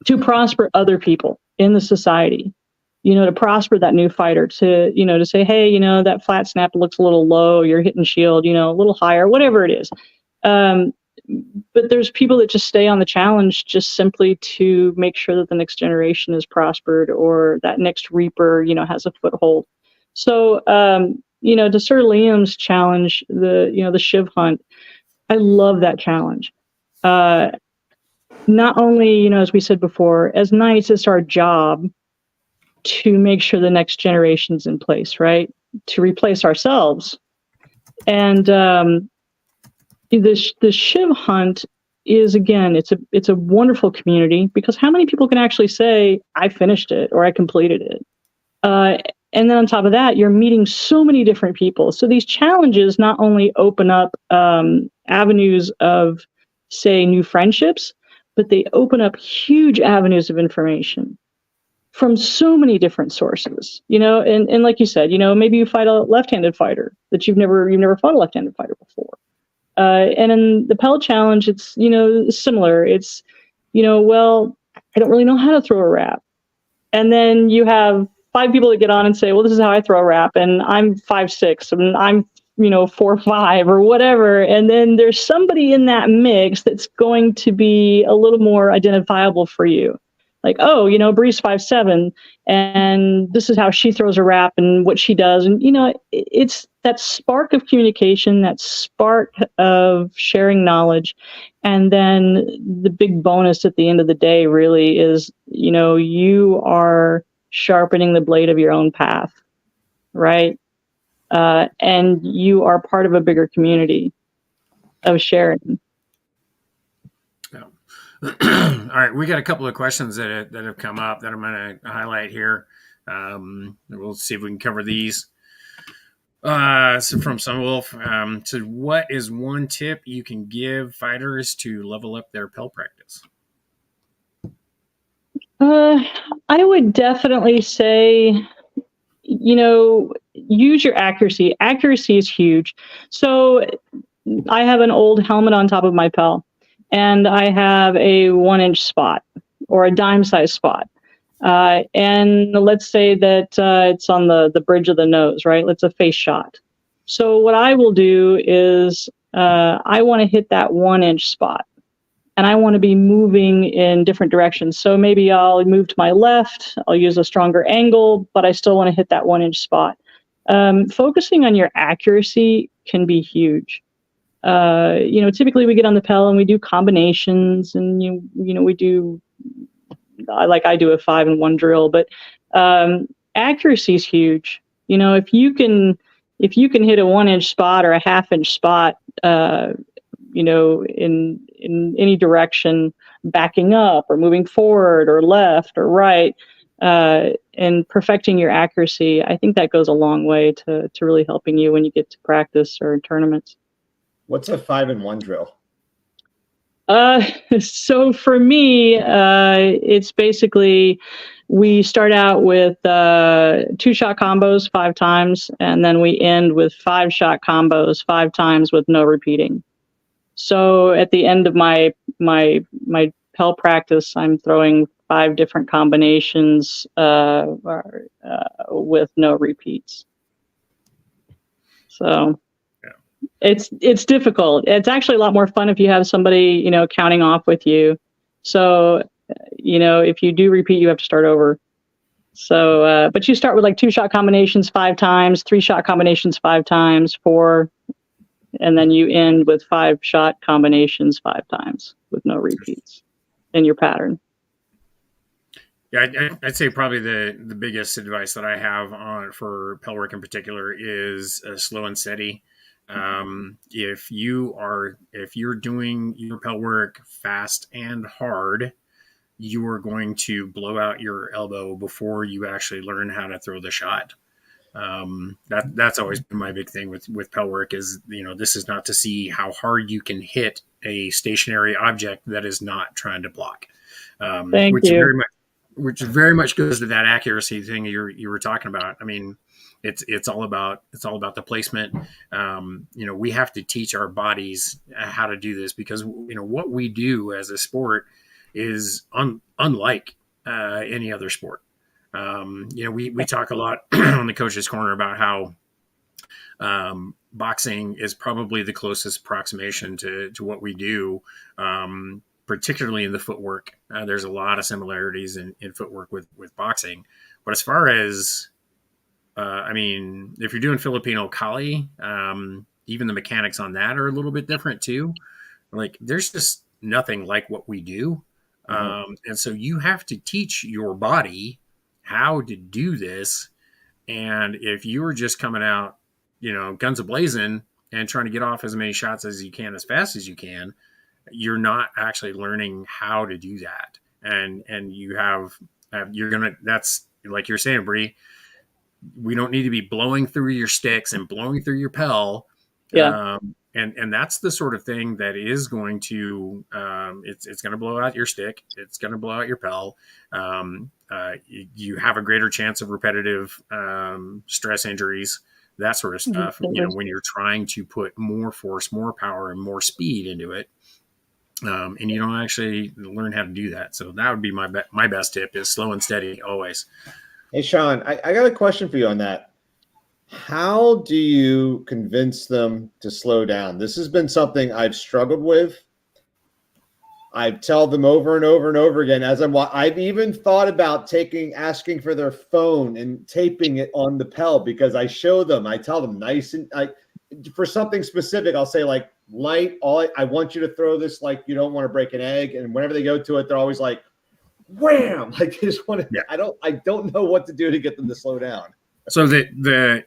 to prosper other people in the society, to prosper that new fighter, to say, hey, that flat snap looks a little low, you're hitting shield, a little higher, whatever it is. But there's people that just stay on the challenge just simply to make sure that the next generation is prospered, or that next reaper, has a foothold. So, to Sir Liam's challenge, the Chiv Hunt, I love that challenge. Not only, as we said before, as knights, it's our job to make sure the next generation's in place, right? To replace ourselves. And the Chiv Hunt is, again, it's a wonderful community, because how many people can actually say, I finished it or I completed it? And then on top of that, you're meeting so many different people. So these challenges not only open up avenues of, say, new friendships, but they open up huge avenues of information from so many different sources. And like you said, maybe you fight a left-handed fighter that you've never fought a left-handed fighter before. And in the Pell challenge, it's similar. It's well, I don't really know how to throw a wrap, and then you have 5 people that get on and say, well, this is how I throw a wrap, and I'm 5'6", and I'm 4'5", or whatever. And then there's somebody in that mix that's going to be a little more identifiable for you. like, oh, Bree's 5'7", and this is how she throws a wrap and what she does. And, it's that spark of communication, that spark of sharing knowledge. And then the big bonus at the end of the day really is, you are sharpening the blade of your own path, right? And you are part of a bigger community of sharing. All right, we got a couple of questions that have come up that I'm going to highlight here. We'll see if we can cover these. So from Sunwolf, so what is one tip you can give fighters to level up their Pell practice? I would definitely say, use your accuracy. Accuracy is huge. So I have an old helmet on top of my Pell, and I have a 1-inch spot or a dime size spot. And let's say that it's on the bridge of the nose, right? It's a face shot. So what I will do is I want to hit that 1-inch spot, and I want to be moving in different directions. So maybe I'll move to my left, I'll use a stronger angle, but I still want to hit that 1-inch spot. Focusing on your accuracy can be huge. Typically we get on the Pell and we do combinations, and we do, I do a 5-in-1 drill, but accuracy is huge. If you can hit a 1-inch spot or a 1/2-inch spot, in any direction, backing up or moving forward or left or right, and perfecting your accuracy, I think that goes a long way to really helping you when you get to practice or in tournaments. What's a 5-in-1 drill? So for me, it's basically, we start out with 2-shot combos 5 times, and then we end with 5-shot combos 5 times with no repeating. So at the end of my Pell practice, I'm throwing 5 different combinations with no repeats. So it's difficult. It's actually a lot more fun if you have somebody, counting off with you. So, if you do repeat, you have to start over. So, but you start with like 2-shot combinations 5 times, 3-shot combinations 5 times, 4, and then you end with 5-shot combinations 5 times with no repeats in your pattern. Yeah, I'd say probably the biggest advice that I have for Pell work in particular is slow and steady. If you're doing your Pell work fast and hard, you are going to blow out your elbow before you actually learn how to throw the shot. That's always been my big thing with Pell work is, this is not to see how hard you can hit a stationary object that is not trying to block. Thank you. Which very much goes to that accuracy thing you were talking about. I mean, it's all about the placement. We have to teach our bodies how to do this because what we do as a sport is unlike any other sport. We talk a lot on the Coach's Corner about how boxing is probably the closest approximation to what we do, particularly in the footwork. There's a lot of similarities in footwork with boxing. But as far as, if you're doing Filipino Kali, even the mechanics on that are a little bit different too. Like, there's just nothing like what we do. Mm-hmm. And so you have to teach your body how to do this. And if you're just coming out, guns a-blazing and trying to get off as many shots as you can as fast as you can, you're not actually learning how to do that. And that's like you're saying, Bree, we don't need to be blowing through your sticks and blowing through your Pell. Yeah. And that's the sort of thing that is going to, it's going to blow out your stick. It's going to blow out your Pell. You have a greater chance of repetitive stress injuries, that sort of stuff, when you're trying to put more force, more power, and more speed into it. And you don't actually learn how to do that. So that would be my best tip is slow and steady always. Hey, Sean, I got a question for you on that. How do you convince them to slow down? This has been something I've struggled with. I tell them over and over and over again as I've even thought about asking for their phone and taping it on the Pell, because I tell them nice and for something specific, I'll say like light. I want you to throw this like you don't want to break an egg. And whenever they go to it, they're always like, wham! Like they just want to. Yeah. I don't know what to do to get them to slow down. So the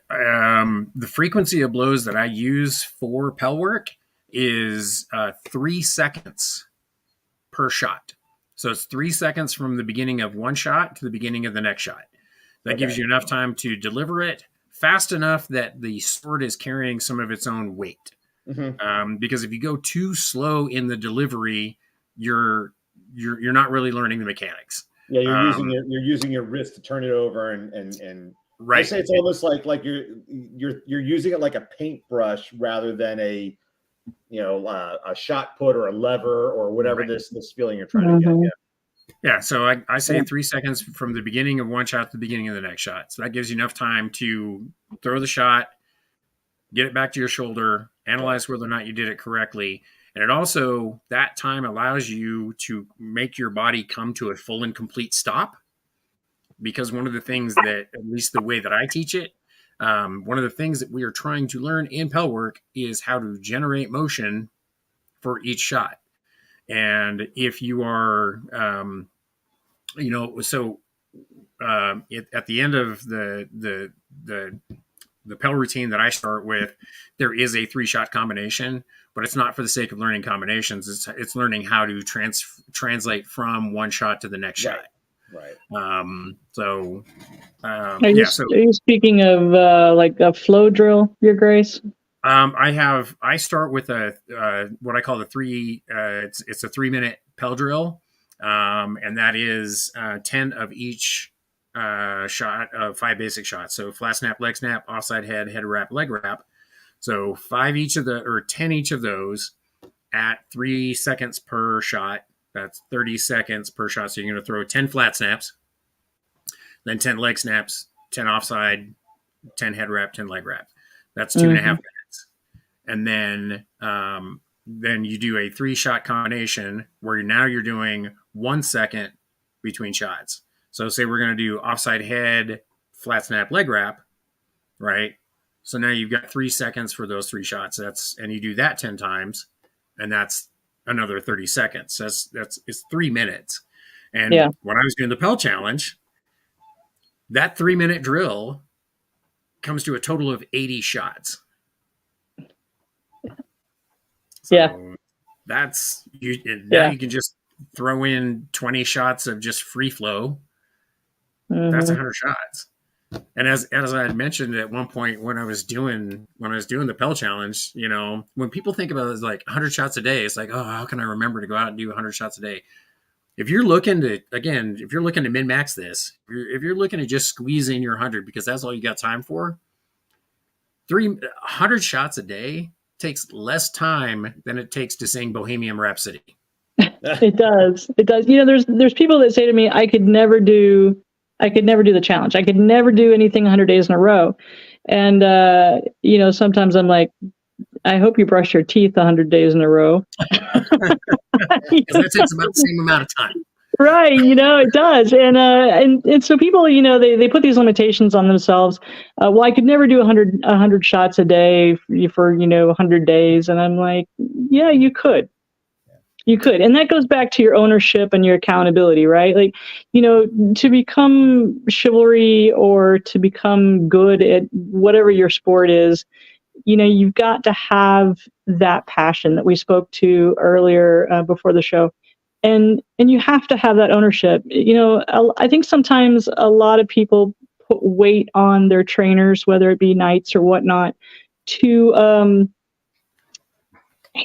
frequency of blows that I use for Pell work is 3 seconds per shot. So it's 3 seconds from the beginning of one shot to the beginning of the next shot. That gives you enough time to deliver it fast enough that the sword is carrying some of its own weight. Mm-hmm. Because if you go too slow in the delivery, you're not really learning the mechanics. Yeah, you're using your wrist to turn it over and right. I say it's almost like you're using it like a paintbrush rather than a shot put or a lever or whatever this feeling you're trying to get. Yeah, so I say 3 seconds from the beginning of one shot to the beginning of the next shot. So that gives you enough time to throw the shot, get it back to your shoulder, analyze whether or not you did it correctly. And it also, that time allows you to make your body come to a full and complete stop. Because one of the things that, at least the way that I teach it, one of the things that we are trying to learn in Pell work is how to generate motion for each shot. And if you are, at the end of the Pell routine that I start with, there is a 3-shot combination, but it's not for the sake of learning combinations. It's learning how to translate from one shot to the next shot. Right. Are you speaking of like a flow drill, Your Grace? I start with what I call the 3. It's a 3-minute Pell drill, and that is 10 of each shot of 5 basic shots. So flat snap, leg snap, offside head, head wrap, leg wrap. So 10 each of those at 3 seconds per shot. That's 30 seconds per shot. So you're going to throw 10 flat snaps, then 10 leg snaps, 10 offside, 10 head wrap, 10 leg wrap. That's 2.5 minutes. And then you do a 3-shot combination where now you're doing 1 second between shots. So say we're going to do offside head, flat snap, leg wrap, right? So now you've got 3 seconds for those 3 shots. And you do that 10 times, and that's another 30 seconds. It's 3 minutes. And when I was doing the Pell challenge, that 3-minute drill comes to a total of 80 shots. So that's now you can just throw in 20 shots of just free flow. That's 100 shots. And as I had mentioned at one point when I was doing the Pell challenge, when people think about it as like 100 shots a day, it's like, oh, how can I remember to go out and do 100 shots a day? If you're looking to min-max this, if you're looking to just squeeze in your 100 because that's all you got time for, 100 shots a day takes less time than it takes to sing Bohemian Rhapsody. It does. There's people that say to me, I could never do the challenge. I could never do anything 100 days in a row. And, sometimes I'm like, I hope you brush your teeth 100 days in a row. That takes about the same amount of time. Right. It does. And so people, they put these limitations on themselves. Well, I could never do 100 shots a day for 100 days. And I'm like, yeah, you could. You could. And that goes back to your ownership and your accountability, right? Like, to become chivalry or to become good at whatever your sport is, you've got to have that passion that we spoke to earlier before the show. And you have to have that ownership. I think sometimes a lot of people put weight on their trainers, whether it be knights or whatnot, to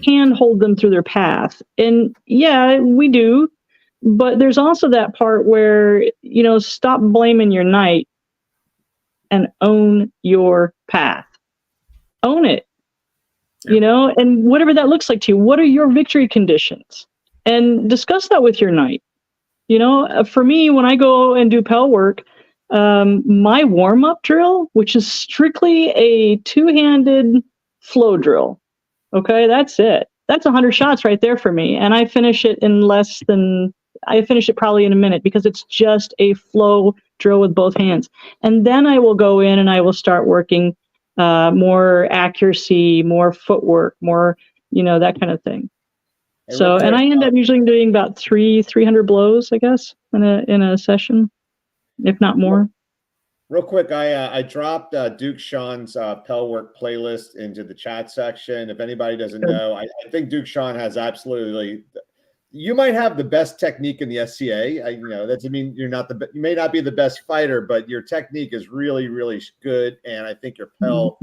handhold them through their path. And yeah, we do. But there's also that part where, stop blaming your knight and own your path. Own it. And whatever that looks like to you, what are your victory conditions? And discuss that with your knight. For me, when I go and do Pell work, my warm-up drill, which is strictly a 2-handed flow drill. Okay, that's it. that's 100 shots right there for me. And I finish it probably in a minute because it's just a flow drill with both hands. And then I will go in and I will start working more accuracy, more footwork, more, that kind of thing. Hey, So, and I end up usually doing about 300 blows, I guess, in a session, if not more. Real quick, I dropped Duke Sean's Pell work playlist into the chat section. If anybody doesn't know, I think Duke Sean has absolutely. You might have the best technique in the SCA. That doesn't mean you may not be the best fighter, but your technique is really, really good. And I think your Pell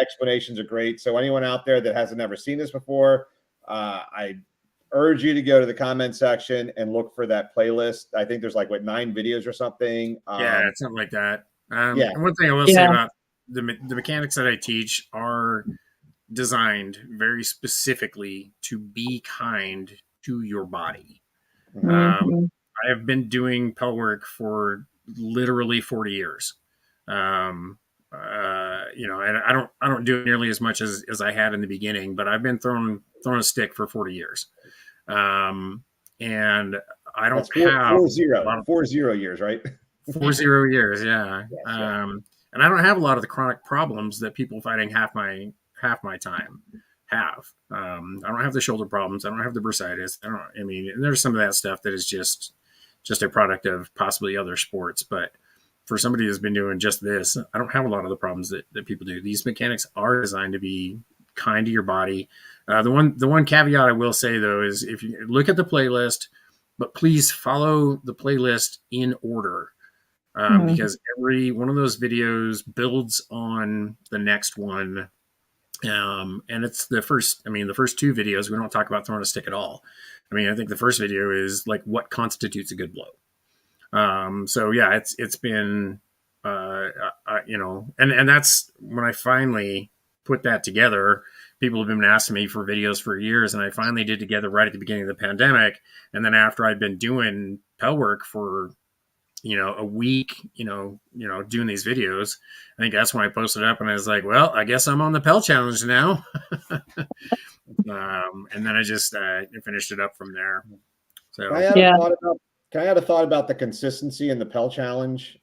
explanations are great. So anyone out there that hasn't ever seen this before, I urge you to go to the comment section and look for that playlist. I think there's 9 videos or something. It's something like that. Yeah. And one thing I will say about the mechanics that I teach are designed very specifically to be kind to your body. I have been doing Pell work for literally 40 years. And I don't do it nearly as much as I had in the beginning, but I've been throwing a stick for 40 years. And I don't have 40 years, right? 40 years, yeah. And I don't have a lot of the chronic problems that people fighting half my time have. I don't have the shoulder problems. I don't have the bursitis. And there's some of that stuff that is just a product of possibly other sports. But for somebody who's been doing just this, I don't have a lot of the problems that people do. These mechanics are designed to be kind to your body. The one caveat I will say though is if you look at the playlist, but please follow the playlist in order. Because every one of those videos builds on the next one. And it's the first 2 videos, we don't talk about throwing a stick at all. I think the first video is what constitutes a good blow. So yeah, it's been, and that's when I finally put that together. People have been asking me for videos for years, and I finally did together right at the beginning of the pandemic. And then after I'd been doing Pell work for a week, doing these videos, I think that's when I posted up and I was like, well, I guess I'm on the Pell challenge now. And then I just finished it up from there. So I had a thought about the consistency in the Pell challenge.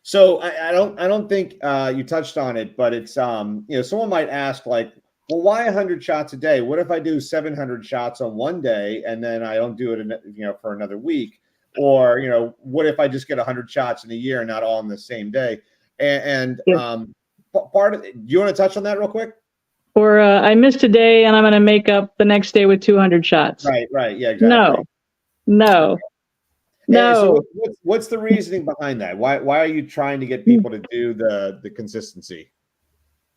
So I don't think you touched on it, but it's someone might ask well, why 100 shots a day? What if I do 700 shots on one day and then I don't do it for another week? Or, what if I just get 100 shots in a year and not all in the same day? And part of do you want to touch on that real quick? Or I missed a day and I'm going to make up the next day with 200 shots. Right. Yeah, exactly. No. So what's the reasoning behind that? Why are you trying to get people to do the consistency?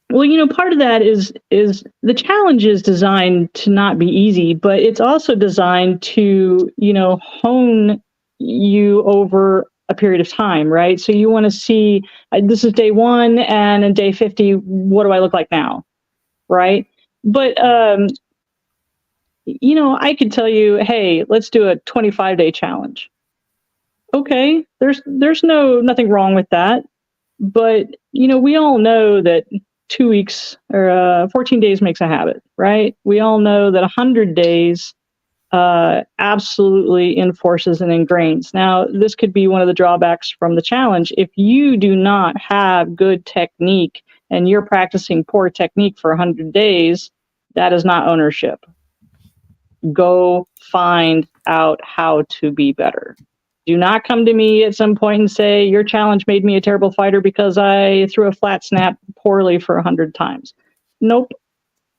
Well, part of that is the challenge is designed to not be easy, but it's also designed to, hone you over a period of time, right? So you want to see, this is day 1 and in day 50, what do I look like now? Right. But, I could tell you, hey, let's do a 25-day challenge. Okay. There's nothing wrong with that. But, we all know that 2 weeks or 14 days makes a habit, right? We all know that 100 days absolutely enforces and ingrains. Now, this could be one of the drawbacks from the challenge. If you do not have good technique and you're practicing poor technique for 100 days, that is not ownership. Go find out how to be better. Do not come to me at some point and say, your challenge made me a terrible fighter because I threw a flat snap poorly for 100 times. Nope,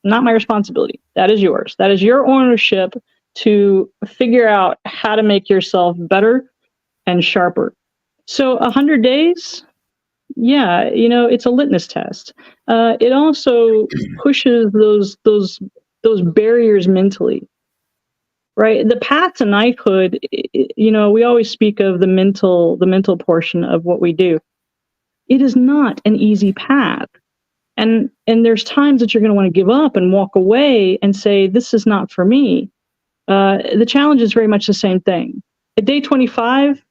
not my responsibility. That is yours. That is your ownership to figure out how to make yourself better and sharper. So 100 days, yeah, it's a litmus test. It also pushes those barriers mentally. Right. The path to knighthood, we always speak of the mental portion of what we do. It is not an easy path. And there's times that you're going to want to give up and walk away and say, this is not for me. The challenge is very much the same thing. At day 25,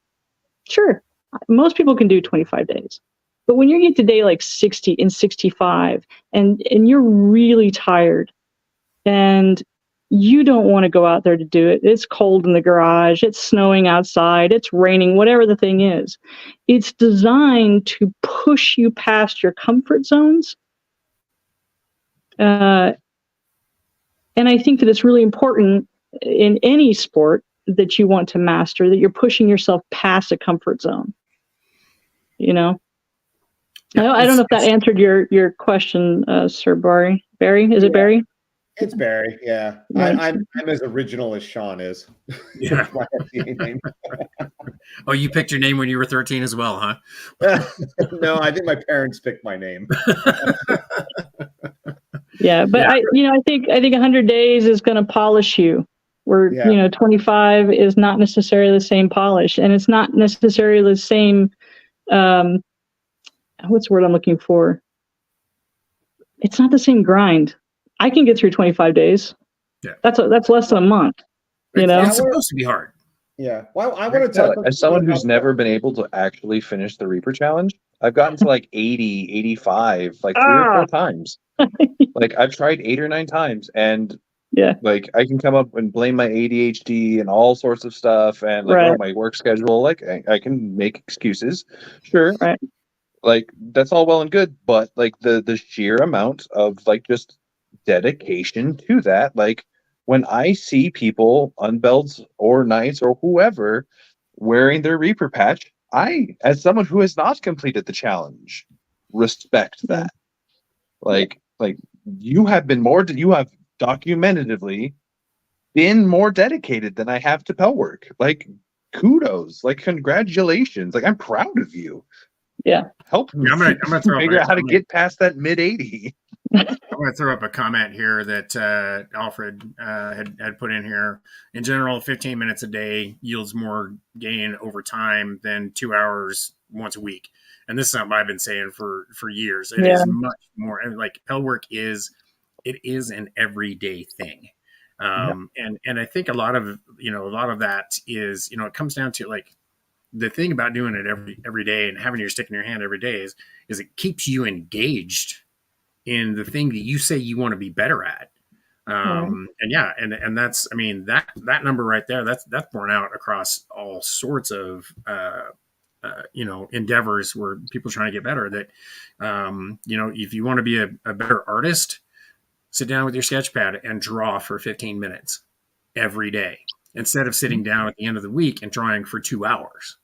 sure, most people can do 25 days. But when you get to day 60 and 65 and you're really tired, and you don't want to go out there to do it. It's cold in the garage, it's snowing outside, it's raining, whatever the thing is. It's designed to push you past your comfort zones. And I think that it's really important in any sport that you want to master that you're pushing yourself past a comfort zone. You know? Yeah, I don't know if that answered your question, Sir Bari. Barry? Is it Barry? It's Barry. Yeah, Right. I'm as original as Sean is. Yeah. My FCA name. Oh, you picked your name when you were 13 as well, huh? No, I think my parents picked my name. Yeah, but Yeah. I think 100 days is going to polish you. Where Yeah. 25 is not necessarily the same polish, and it's not necessarily the same. What's the word I'm looking for? It's not the same grind. I can get through 25 days. Yeah. That's less than a month. It's supposed to be hard. Yeah. Well, I want to talk As someone who's never been able to actually finish the Reaper challenge, I've gotten to like 80, 85, like 3 or 4 times. Like I've tried 8 or 9 times, and yeah, like I can come up and blame my ADHD and all sorts of stuff, and like right. my work schedule. Like I can make excuses, sure. Right. Like that's all well and good, but like the sheer amount of like just dedication to that, like when I see people, unbelts or knights or whoever, wearing their Reaper patch, I, as someone who has not completed the challenge, respect that. Like you have documentatively been more dedicated than I have to Pell work. Like kudos, like congratulations. Like I'm proud of you. Yeah. Help me. I'm gonna throw figure out how to get past that mid 80. I'm going to throw up a comment here that Alfred had put in here. In general, 15 minutes a day yields more gain over time than 2 hours once a week. And this is something I've been saying for years. It is much more, and like Pell work is an everyday thing. And I think a lot of that is, it comes down to like the thing about doing it every day and having your stick in your hand every day is it keeps you engaged in the thing that you say you want to be better at. And that's, I mean, that number right there, that's borne out across all sorts of, endeavors where people are trying to get better. That, if you want to be a better artist, sit down with your sketch pad and draw for 15 minutes every day instead of sitting down at the end of the week and drawing for 2 hours.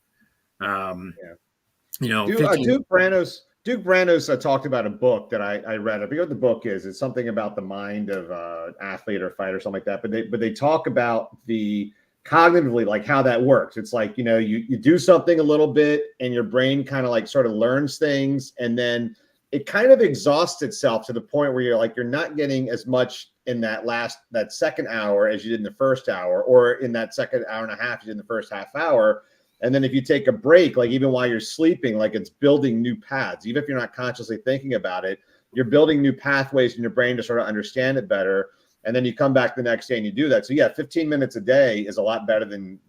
Duke Brandos talked about a book that I read. I forget what the book is. It's something about the mind of an athlete or fighter or something like that. But they talk about the cognitively, like how that works. It's like, you do something a little bit and your brain kind of like sort of learns things, and then it kind of exhausts itself to the point where you're not getting as much in that second hour as you did in the first hour, or in that second hour and a half you did in the first half hour. And then if you take a break, like even while you're sleeping, like it's building new paths. Even if you're not consciously thinking about it, you're building new pathways in your brain to sort of understand it better. And then you come back the next day and you do that. So yeah, 15 minutes a day is a lot better than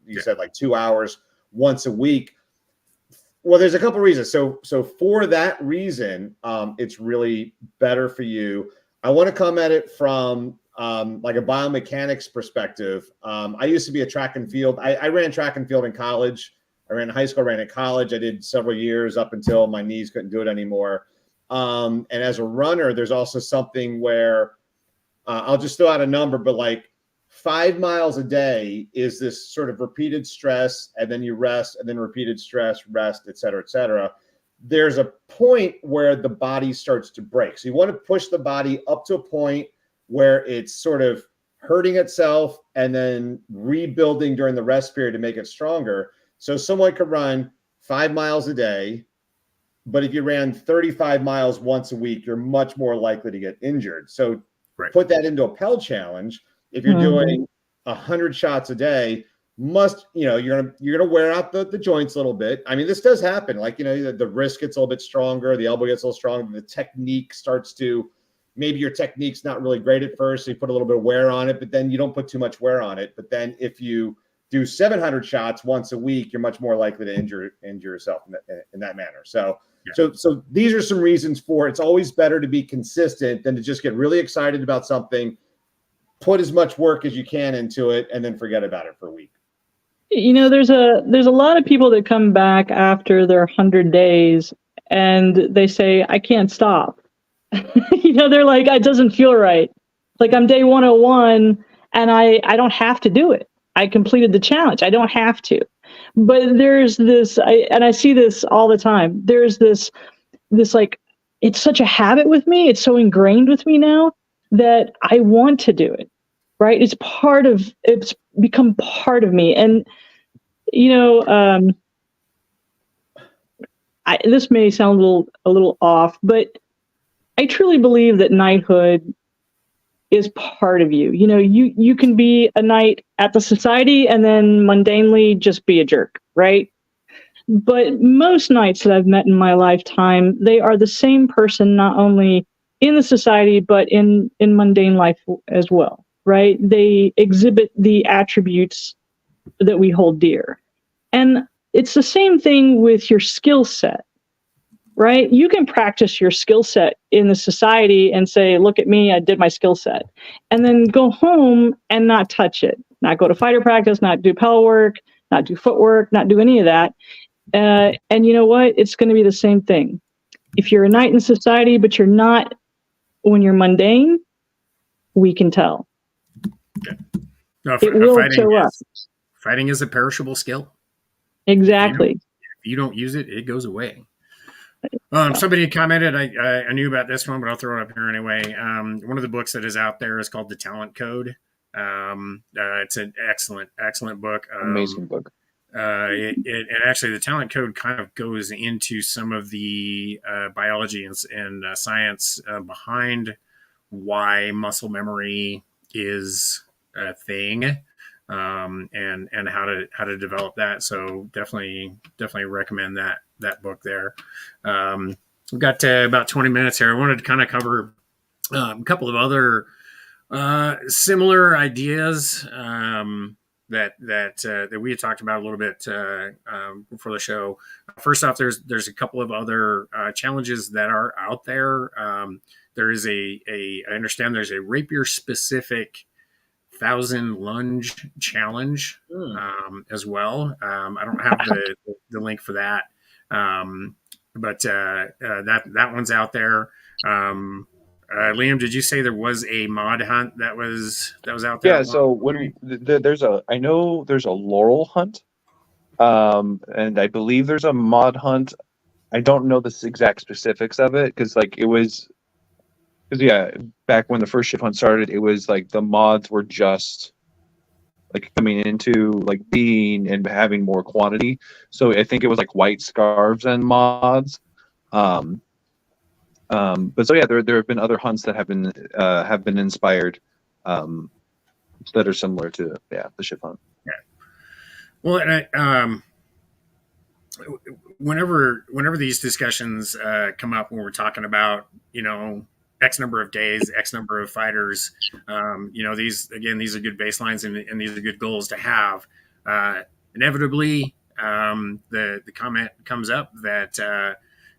you said, like 2 hours once a week. Well, there's a couple of reasons. So for that reason, it's really better for you. I want to come at it from like a biomechanics perspective. I used to be a track and field. I ran track and field in college. I ran in high school, I ran in college. I did several years up until my knees couldn't do it anymore. And as a runner, there's also something where I'll just throw out a number, but like 5 miles a day is this sort of repeated stress, and then you rest, and then repeated stress, rest, et cetera, et cetera. There's a point where the body starts to break. So you want to push the body up to a point where it's sort of hurting itself and then rebuilding during the rest period to make it stronger. So someone could run 5 miles a day, but if you ran 35 miles once a week, you're much more likely to get injured. So put that into a Pell challenge. If you're doing 100 shots a day, you're gonna wear out the joints a little bit. I mean, this does happen. Like, the wrist gets a little bit stronger, the elbow gets a little stronger, the technique starts to, maybe your technique's not really great at first, so you put a little bit of wear on it, but then you don't put too much wear on it. But then if you do 700 shots once a week, you're much more likely to injure yourself in that manner. So these are some reasons for it's always better to be consistent than to just get really excited about something, put as much work as you can into it and then forget about it for a week. There's a lot of people that come back after their 100 days and they say, I can't stop. They're like, it doesn't feel right. Like I'm day 101 and I don't have to do it. I completed the challenge. I don't have to. But there's this, I see this all the time. There's this like, it's such a habit with me. It's so ingrained with me now that I want to do it. Right? It's become part of me. And, this may sound a little off, but I truly believe that knighthood is part of you. You can be a knight at the society and then mundanely just be a jerk, right? But most knights that I've met in my lifetime, they are the same person, not only in the society, but in mundane life as well, right? They exhibit the attributes that we hold dear. And it's the same thing with your skill set, right? You can practice your skill set in the society and say, look at me, I did my skill set. And then go home and not touch it, not go to fighter practice, not do Pell work, not do footwork, not do any of that. And you know what? It's going to be the same thing. If you're a knight in society, but you're not when you're mundane, we can tell. No, it will show up. Fighting is a perishable skill. Exactly. If you don't use it, it goes away. Somebody commented, I knew about this one, but I'll throw it up here anyway. One of the books that is out there is called The Talent Code. It's an excellent book. Amazing book. And actually, the Talent Code kind of goes into some of the biology and science behind why muscle memory is a thing, and how to develop that. So definitely recommend that book there. We've got about 20 minutes here. I wanted to kind of cover a couple of other similar ideas that we had talked about a little bit before the show. First off, there's a couple of other challenges that are out there. There is I understand there's a rapier specific 1,000 lunge challenge as well. I don't have the link for that, but that one's out there. Liam, did you say there was a mod hunt that was out there? Yeah. So I know there's a laurel hunt, and I believe there's a mod hunt. I don't know the exact specifics of it because back when the first Chiv Hunt started, it was like the mods were just like coming into like being and having more quantity. So I think it was like white scarves and mods. But so yeah, there have been other hunts that have been inspired, that are similar to the Chiv Hunt. Yeah. Well, and whenever these discussions come up when we're talking about X number of days, X number of fighters, these are good baselines and these are good goals to have. Inevitably, the comment comes up that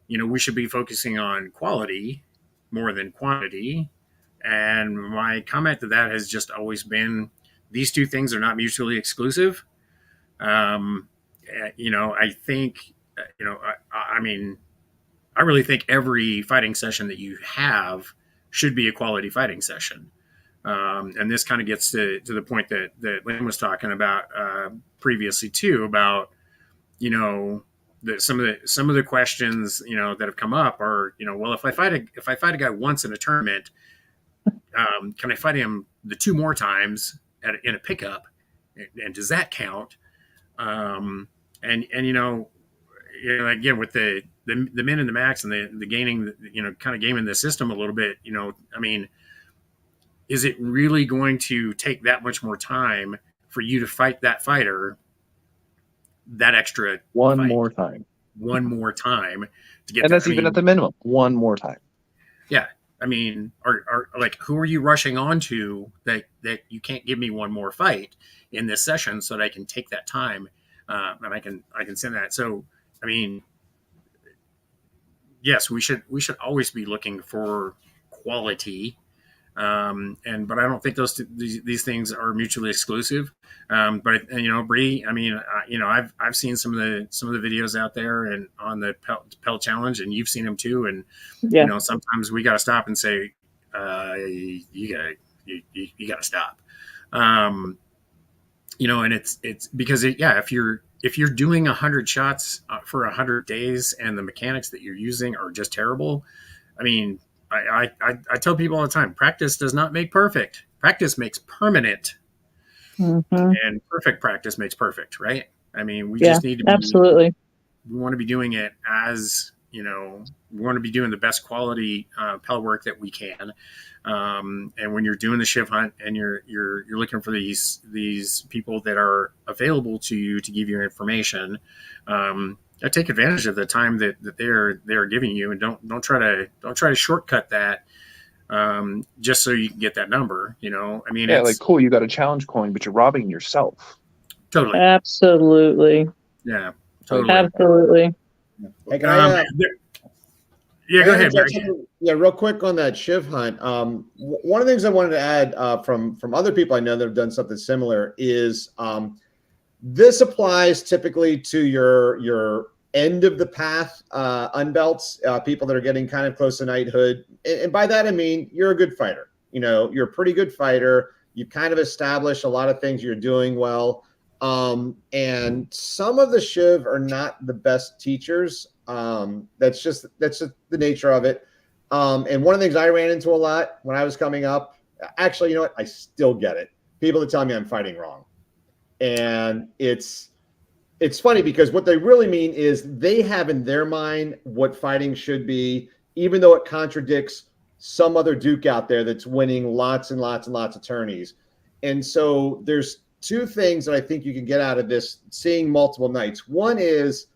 we should be focusing on quality more than quantity. And my comment to that has just always been, these two things are not mutually exclusive. I think, I really think every fighting session that you have should be a quality fighting session. And this kind of gets to the point that Lynn was talking about previously too, about, some of the questions, that have come up are, well, if I fight a guy once in a tournament, can I fight him the two more times in a pickup? And does that count? And again, with the min and the max and the gaining, kind of gaming the system a little bit, is it really going to take that much more time for you to fight that fighter that extra one more time to get, and that's even at the minimum, one more time. Yeah. Are like, who are you rushing on to that you can't give me one more fight in this session so that I can take that time, and I can send that. So, yes, we should always be looking for quality, But I don't think these things are mutually exclusive. But Bree, I mean, I've seen some of the videos out there and on the Pell challenge, and you've seen them too. And Yeah. sometimes we got to stop and say, you gotta stop. And it's because if you're doing 100 shots for 100 days and the mechanics that you're using are just terrible, I mean, I tell people all the time, practice does not make perfect. Practice makes permanent, and perfect practice makes perfect, right? I mean, we just need to absolutely. We want to be doing it as, we want to be doing the best quality Pell work that we can. And when you're doing the Chiv Hunt and you're looking for these people that are available to you to give you information, take advantage of the time that they're giving you, and don't try to shortcut that just so you can get that number. I mean, like, cool, you got a challenge coin, but you're robbing yourself. Totally. Absolutely. Yeah. Totally. Absolutely. Hey, can I, go ahead, Barry. Yeah, real quick on that Chiv Hunt. One of the things I wanted to add from other people I know that have done something similar is this applies typically to your end of the path unbelts, people that are getting kind of close to knighthood. And by that, I mean, you're a good fighter. You're a pretty good fighter. You kind of establish a lot of things you're doing well. And some of the Shiv are not the best teachers. That's just the nature of it. And one of the things I ran into a lot when I was coming up, actually, you know what? I still get it. People that tell me I'm fighting wrong. And it's funny because what they really mean is they have in their mind what fighting should be, even though it contradicts some other Duke out there that's winning lots and lots and lots of tourneys. And so there's two things that I think you can get out of this, seeing multiple knights. One is,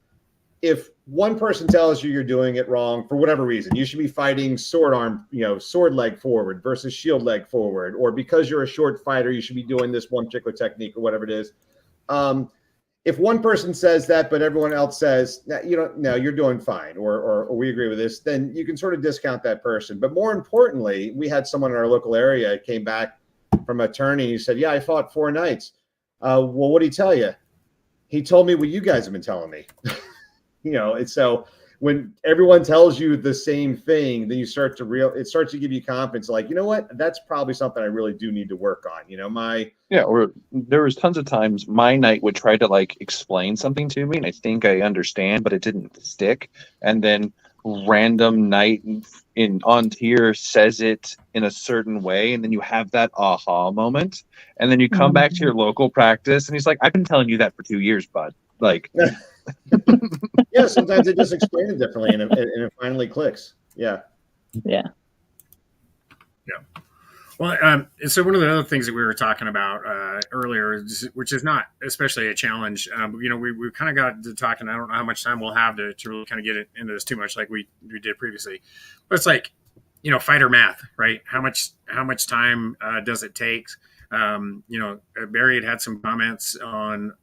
if one person tells you you're doing it wrong for whatever reason, you should be fighting sword arm, sword leg forward versus shield leg forward, or because you're a short fighter, you should be doing this one particular technique or whatever it is. If one person says that, but everyone else says, no, you're doing fine, or we agree with this, then you can sort of discount that person. But more importantly, we had someone in our local area came back from a tourney. He said, yeah, I fought 4 knights. Well, what did he tell you? He told me what you guys have been telling me. And so when everyone tells you the same thing, then you start to it starts to give you confidence. Like, you know what? That's probably something I really do need to work on. Or there was tons of times my knight would try to like explain something to me, and I think I understand, but it didn't stick. And then random knight on tier says it in a certain way, and then you have that aha moment, and then you come back to your local practice, and he's like, "I've been telling you that for 2 years, bud." Like. Yeah, sometimes they just explain it differently, and it finally clicks. Yeah. Well, so one of the other things that we were talking about earlier, which is not especially a challenge, we kind of got to talking. I don't know how much time we'll have to really kind of get into this too much, like we did previously. But it's like, fighter math, right? How much time does it take? Barry had some comments on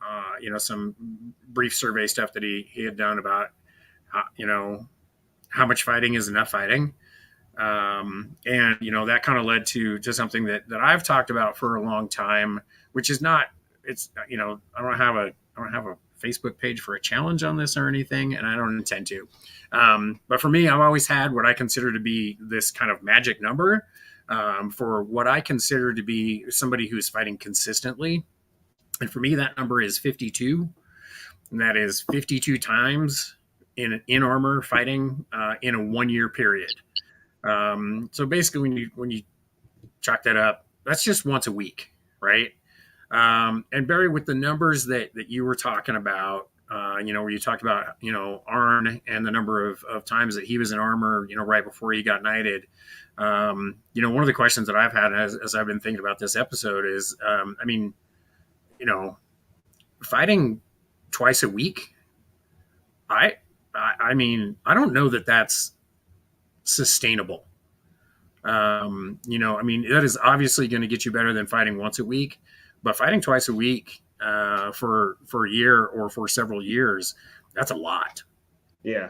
some brief survey stuff that he had done about how much fighting is enough fighting. And that kind of led to something that I've talked about for a long time, which is not, it's, I don't have a Facebook page for a challenge on this or anything, and I don't intend to. But for me, I've always had what I consider to be this kind of magic number for what I consider to be somebody who's fighting consistently. And for me, that number is 52. And that is 52 times in armor fighting in a 1 year period. So basically, when you chalk that up, that's just once a week, right? And Barry, with the numbers that you were talking about, where you talked about, Arn and the number of times that he was in armor, right before he got knighted. One of the questions that I've had as I've been thinking about this episode is, fighting twice a week. I don't know that that's sustainable. That is obviously going to get you better than fighting once a week, but fighting twice a week for a year or for several years, that's a lot. Yeah.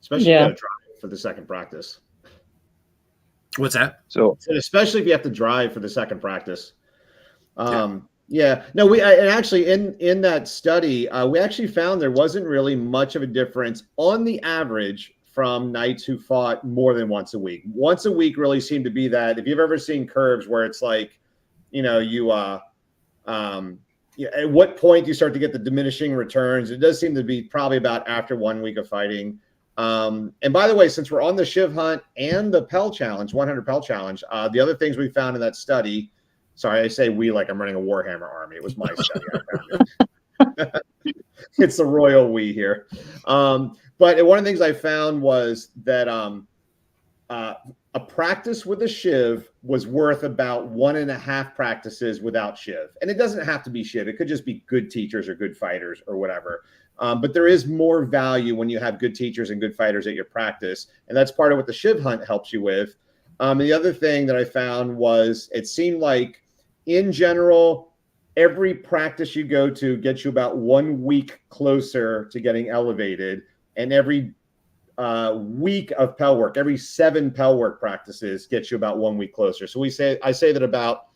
Especially if you got to try it for the second practice. What's that? So And especially if you have to drive for the second practice. Yeah. No, and actually in that study, we actually found there wasn't really much of a difference on the average from knights who fought more than once a week. Once a week really seemed to be that. If you've ever seen curves where it's like, at what point do you start to get the diminishing returns? It does seem to be probably about after 1 week of fighting. And by the way, since we're on the Chiv Hunt and the Pell challenge, 100 Pell challenge, the other things we found in that study. Sorry, I say we like I'm running a Warhammer army. It was my study. I found it. It's the royal we here. But one of the things I found was that a practice with a Shiv was worth about 1.5 practices without Shiv. And it doesn't have to be Shiv. It could just be good teachers or good fighters or whatever. But there is more value when you have good teachers and good fighters at your practice. And that's part of what the Chiv Hunt helps you with. The other thing that I found was it seemed like, in general, every practice you go to gets you about 1 week closer to getting elevated. And every week of Pell work, every 7 Pell work practices gets you about 1 week closer. So I say that about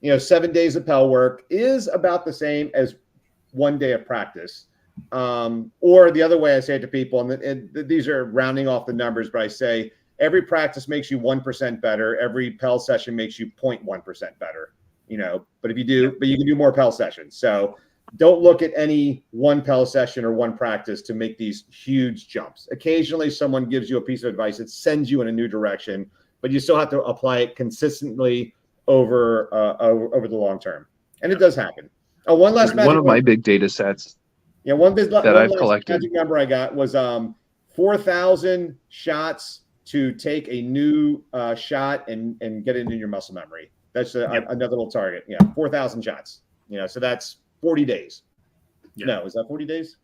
7 days of Pell work is about the same as 1 day of practice. Or the other way I say it to people, and these are rounding off the numbers, but I say every practice makes you 1% better. Every Pell session makes you 0.1% better. But you can do more Pell sessions. So don't look at any one Pell session or one practice to make these huge jumps. Occasionally, someone gives you a piece of advice that sends you in a new direction, but you still have to apply it consistently over the long term. And it does happen. One last one of my big data sets. Yeah, one I've collected. Magic number I got was 4,000 shots to take a new shot and get it into your muscle memory. That's another little target. 4,000 shots. So that's 40 days. Yeah. No, is that 40 days?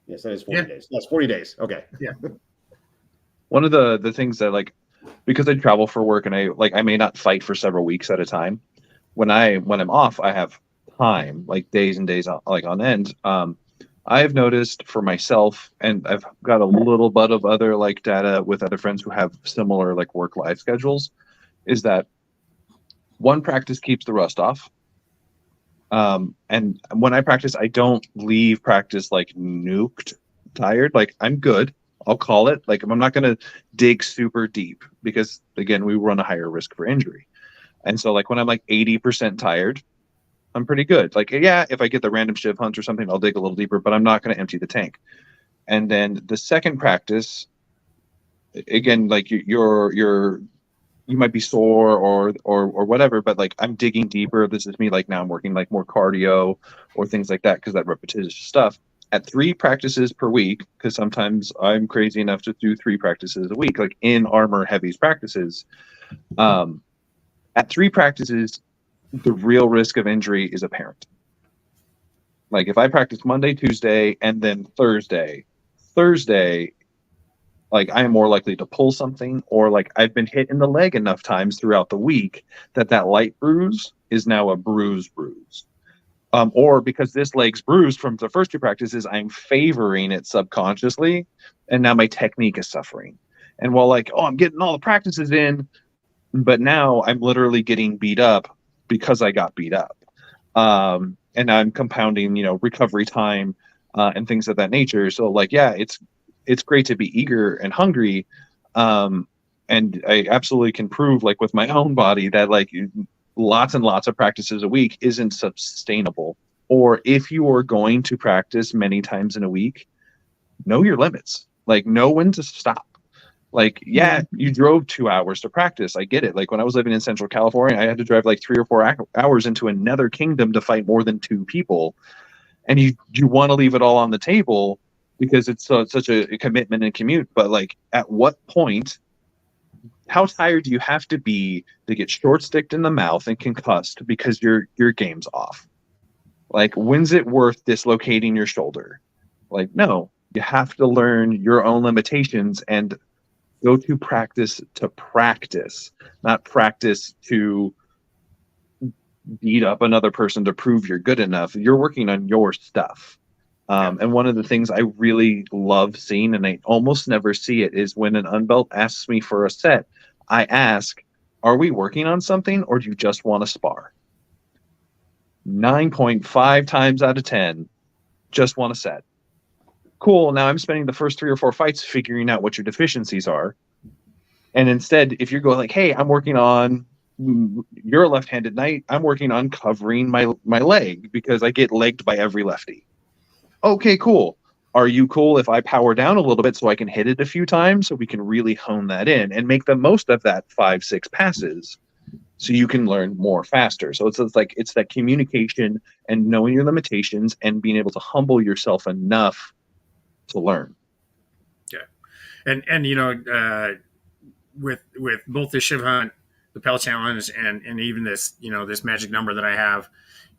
Yes, that is 40 days. That's 40 days. Okay. Yeah. One of the things that because I travel for work and I may not fight for several weeks at a time. When I'm off, I have time, like days and days on end. I've noticed for myself, and I've got a little bit of other data with other friends who have similar work-life schedules, is that one practice keeps the rust off. And when I practice, I don't leave practice nuked, tired. I'm good. I'll call it. I'm not going to dig super deep because, again, we run a higher risk for injury. And so when I'm 80% tired, I'm pretty good. If I get the random Chiv Hunt or something, I'll dig a little deeper, but I'm not going to empty the tank. And then the second practice, again, you might be sore or whatever, but I'm digging deeper. This is me now I'm working more cardio or things like that because that repetitive stuff. At 3 practices per week, because sometimes I'm crazy enough to do 3 practices a week, in armor heavies practices. At 3 practices, the real risk of injury is apparent. If I practice Monday, Tuesday, and then Thursday, I am more likely to pull something, or I've been hit in the leg enough times throughout the week that light bruise is now a bruise. Or because this leg's bruised from the first 2 practices, I'm favoring it subconsciously, and now my technique is suffering. And while I'm getting all the practices in, but now I'm literally getting beat up because I got beat up. And I'm compounding, recovery time and things of that nature. So it's great to be eager and hungry. And I absolutely can prove with my own body that lots and lots of practices a week isn't sustainable. Or if you are going to practice many times in a week, know your limits, know when to stop. You drove 2 hours to practice. I get it. When I was living in Central California, I had to drive 3 or 4 hours into another kingdom to fight more than 2 people. And you want to leave it all on the table because it's such a commitment and commute. But at what point, how tired do you have to be to get short-sticked in the mouth and concussed because your game's off? When's it worth dislocating your shoulder? No, you have to learn your own limitations and go to practice, not practice to beat up another person to prove you're good enough. You're working on your stuff. And one of the things I really love seeing, and I almost never see it, is when an unbelt asks me for a set, I ask, are we working on something or do you just want to spar? 9.5 times out of 10, just want to set. Cool, now I'm spending the first 3 or 4 fights figuring out what your deficiencies are. And instead, if you're going like, hey, I'm working on, you're a left-handed knight, I'm working on covering my leg because I get legged by every lefty. Okay, cool. Are you cool if I power down a little bit so I can hit it a few times so we can really hone that in and make the most of that 5-6 passes so you can learn more faster? So it's that communication and knowing your limitations and being able to humble yourself enough to learn. Yeah. And with both the Chiv Hunt, the Pell challenge, and even this, this magic number that I have,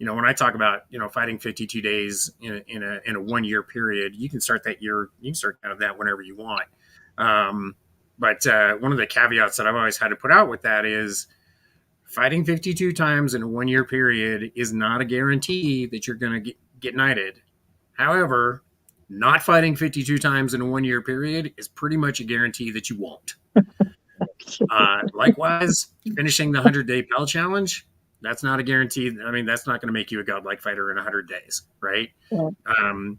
when I talk about, fighting 52 days in a 1 year period, you can start that year, you can start out of that whenever you want. But one of the caveats that I've always had to put out with that is fighting 52 times in a 1 year period is not a guarantee that you're going to get knighted. However, not fighting 52 times in a 1 year period is pretty much a guarantee that you won't. Likewise, finishing the 100-day Pell challenge, that's not a guarantee. I mean, that's not going to make you a godlike fighter in 100 days, right? Yeah.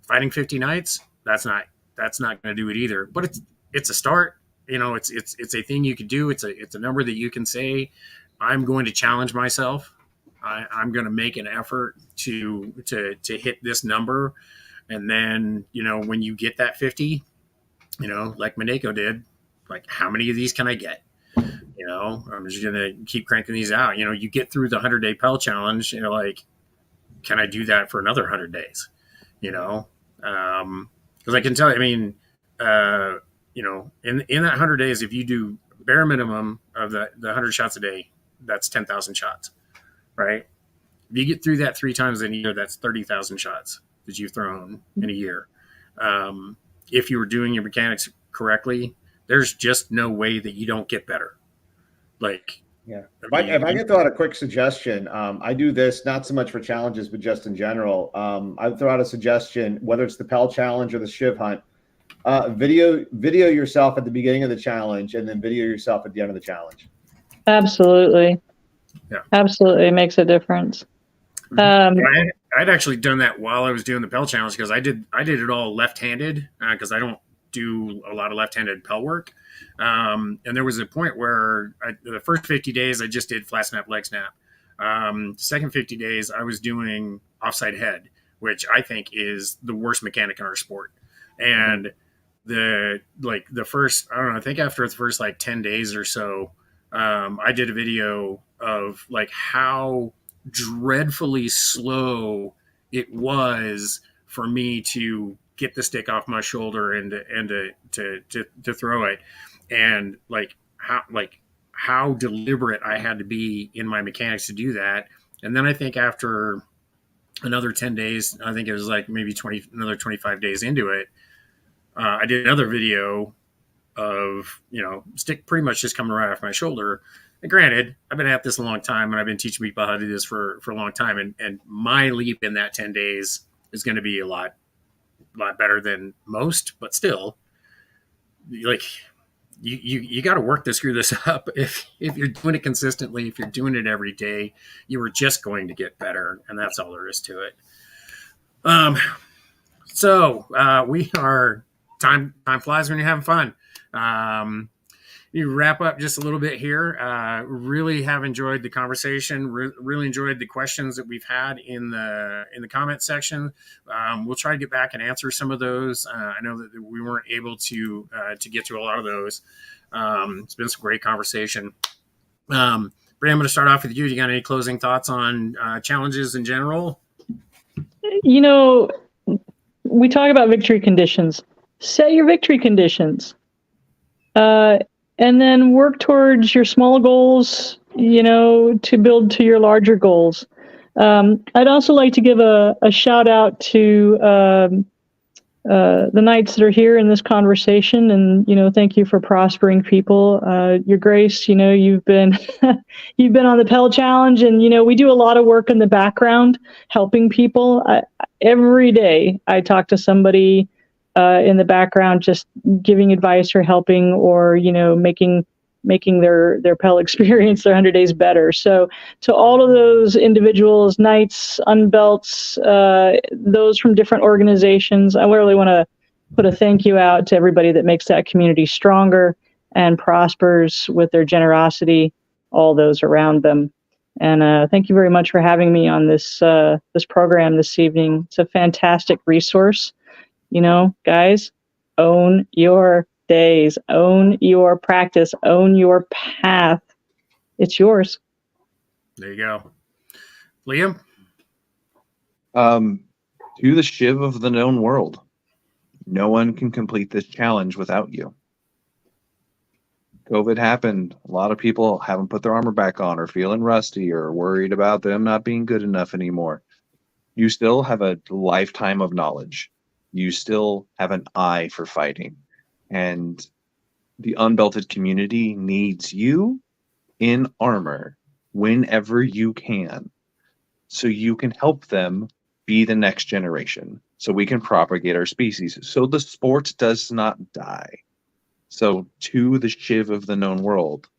Fighting 50 nights, that's not going to do it either. But it's a start. It's a thing you could do. It's a number that you can say, I'm going to challenge myself. I'm going to make an effort to hit this number. And then, when you get that 50, like Mineko did, like, how many of these can I get? I'm just going to keep cranking these out. You get through the 100-day Pell challenge, like, can I do that for another 100 days? Because I can tell you, I mean, in that 100 days, if you do bare minimum of the 100 shots a day, that's 10,000 shots, right? If you get through that 3 times in a year, that's 30,000 shots that you've thrown in a year. If you were doing your mechanics correctly, there's just no way that you don't get better. Like, yeah. If I can throw out a quick suggestion, I do this not so much for challenges, but just in general. I throw out a suggestion, whether it's the Pell challenge or the Chiv Hunt, video yourself at the beginning of the challenge and then video yourself at the end of the challenge. Absolutely. Yeah. Absolutely. It makes a difference. I'd actually done that while I was doing the Pell challenge because I did it all left-handed because I don't do a lot of left-handed Pell work. And there was a point where the first 50 days I just did flat snap, leg snap. Second 50 days I was doing offside head, which I think is the worst mechanic in our sport. And the first, I don't know, I think after the first 10 days or so, I did a video of how dreadfully slow it was for me to get the stick off my shoulder and to throw it, and how deliberate I had to be in my mechanics to do that. And then I think after another 10 days, I think it was maybe another 25 days into it, I did another video of stick pretty much just coming right off my shoulder. And granted, I've been at this a long time, and I've been teaching people how to do this for a long time, and my leap in that 10 days is going to be a lot better than most, but still, you got to work to screw this up. If you're doing it consistently, if you're doing it every day, you are just going to get better, and that's all there is to it. So we are time flies when you're having fun. You wrap up just a little bit here. Really have enjoyed the conversation. Really enjoyed the questions that we've had in the comment section. We'll try to get back and answer some of those. I know that we weren't able to get to a lot of those. It's been some great conversation. Bree, I'm going to start off with you. You got any closing thoughts on challenges in general? We talk about victory conditions. Set your victory conditions. And then work towards your small goals, to build to your larger goals. I'd also like to give a shout out to the knights that are here in this conversation, and thank you for prospering people. Your Grace, you've been you've been on the Pell challenge, and we do a lot of work in the background helping people. Every day I talk to somebody in the background, just giving advice or helping or making making their Pell experience, their 100 days better. So to all of those individuals, knights, unbelts, those from different organizations, I really want to put a thank you out to everybody that makes that community stronger and prospers with their generosity, all those around them. And thank you very much for having me on this program this evening. It's a fantastic resource. Guys, own your days, own your practice, own your path. It's yours. There you go. Liam? To the Shiv of the known world. No one can complete this challenge without you. COVID happened. A lot of people haven't put their armor back on or feeling rusty or worried about them not being good enough anymore. You still have a lifetime of knowledge. You still have an eye for fighting. And the unbelted community needs you in armor whenever you can, so you can help them be the next generation, so we can propagate our species, so the sport does not die. So to the Shiv of the known world,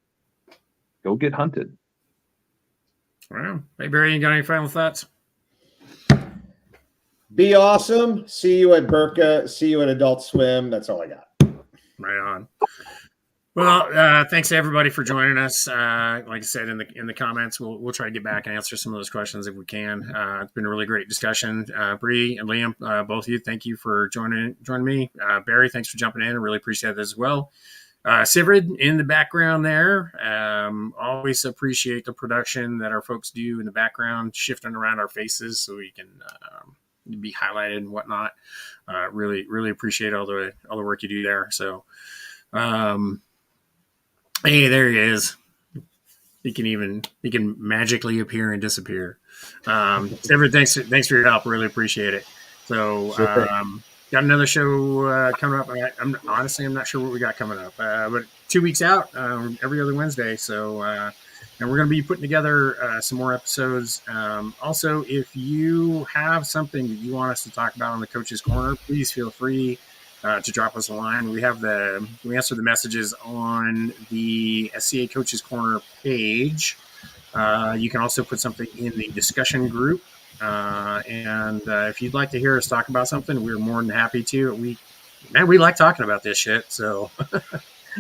go get hunted. Well, hey, Barry, you got any final thoughts? Be awesome. See you at Burka. See you at Adult Swim. That's all I got. Right on. Well, thanks to everybody for joining us. Like I said in the comments, we'll try to get back and answer some of those questions if we can. It's been a really great discussion. Bree and Liam, both of you, thank you for joining me. Barry, thanks for jumping in. I really appreciate it as well. Sivrid in the background there. Always appreciate the production that our folks do in the background, shifting around our faces so we can be highlighted and whatnot. Really, really appreciate all the work you do there. So, hey, there he is. He can magically appear and disappear. Sivrid, thanks for your help. Really appreciate it. So, got another show coming up. I'm not sure what we got coming up, but 2 weeks out, every other Wednesday. So, and we're going to be putting together some more episodes. Also, if you have something that you want us to talk about on the Coach's Corner, please feel free to drop us a line. We answer the messages on the SCA Coach's Corner page. You can also put something in the discussion group. And if you'd like to hear us talk about something, we're more than happy to. We like talking about this shit. So,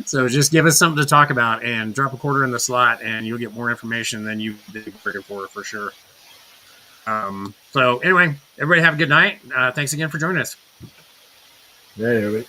so just give us something to talk about and drop a quarter in the slot, and you'll get more information than you did for sure. So anyway, everybody have a good night. Thanks again for joining us. Yeah, everybody.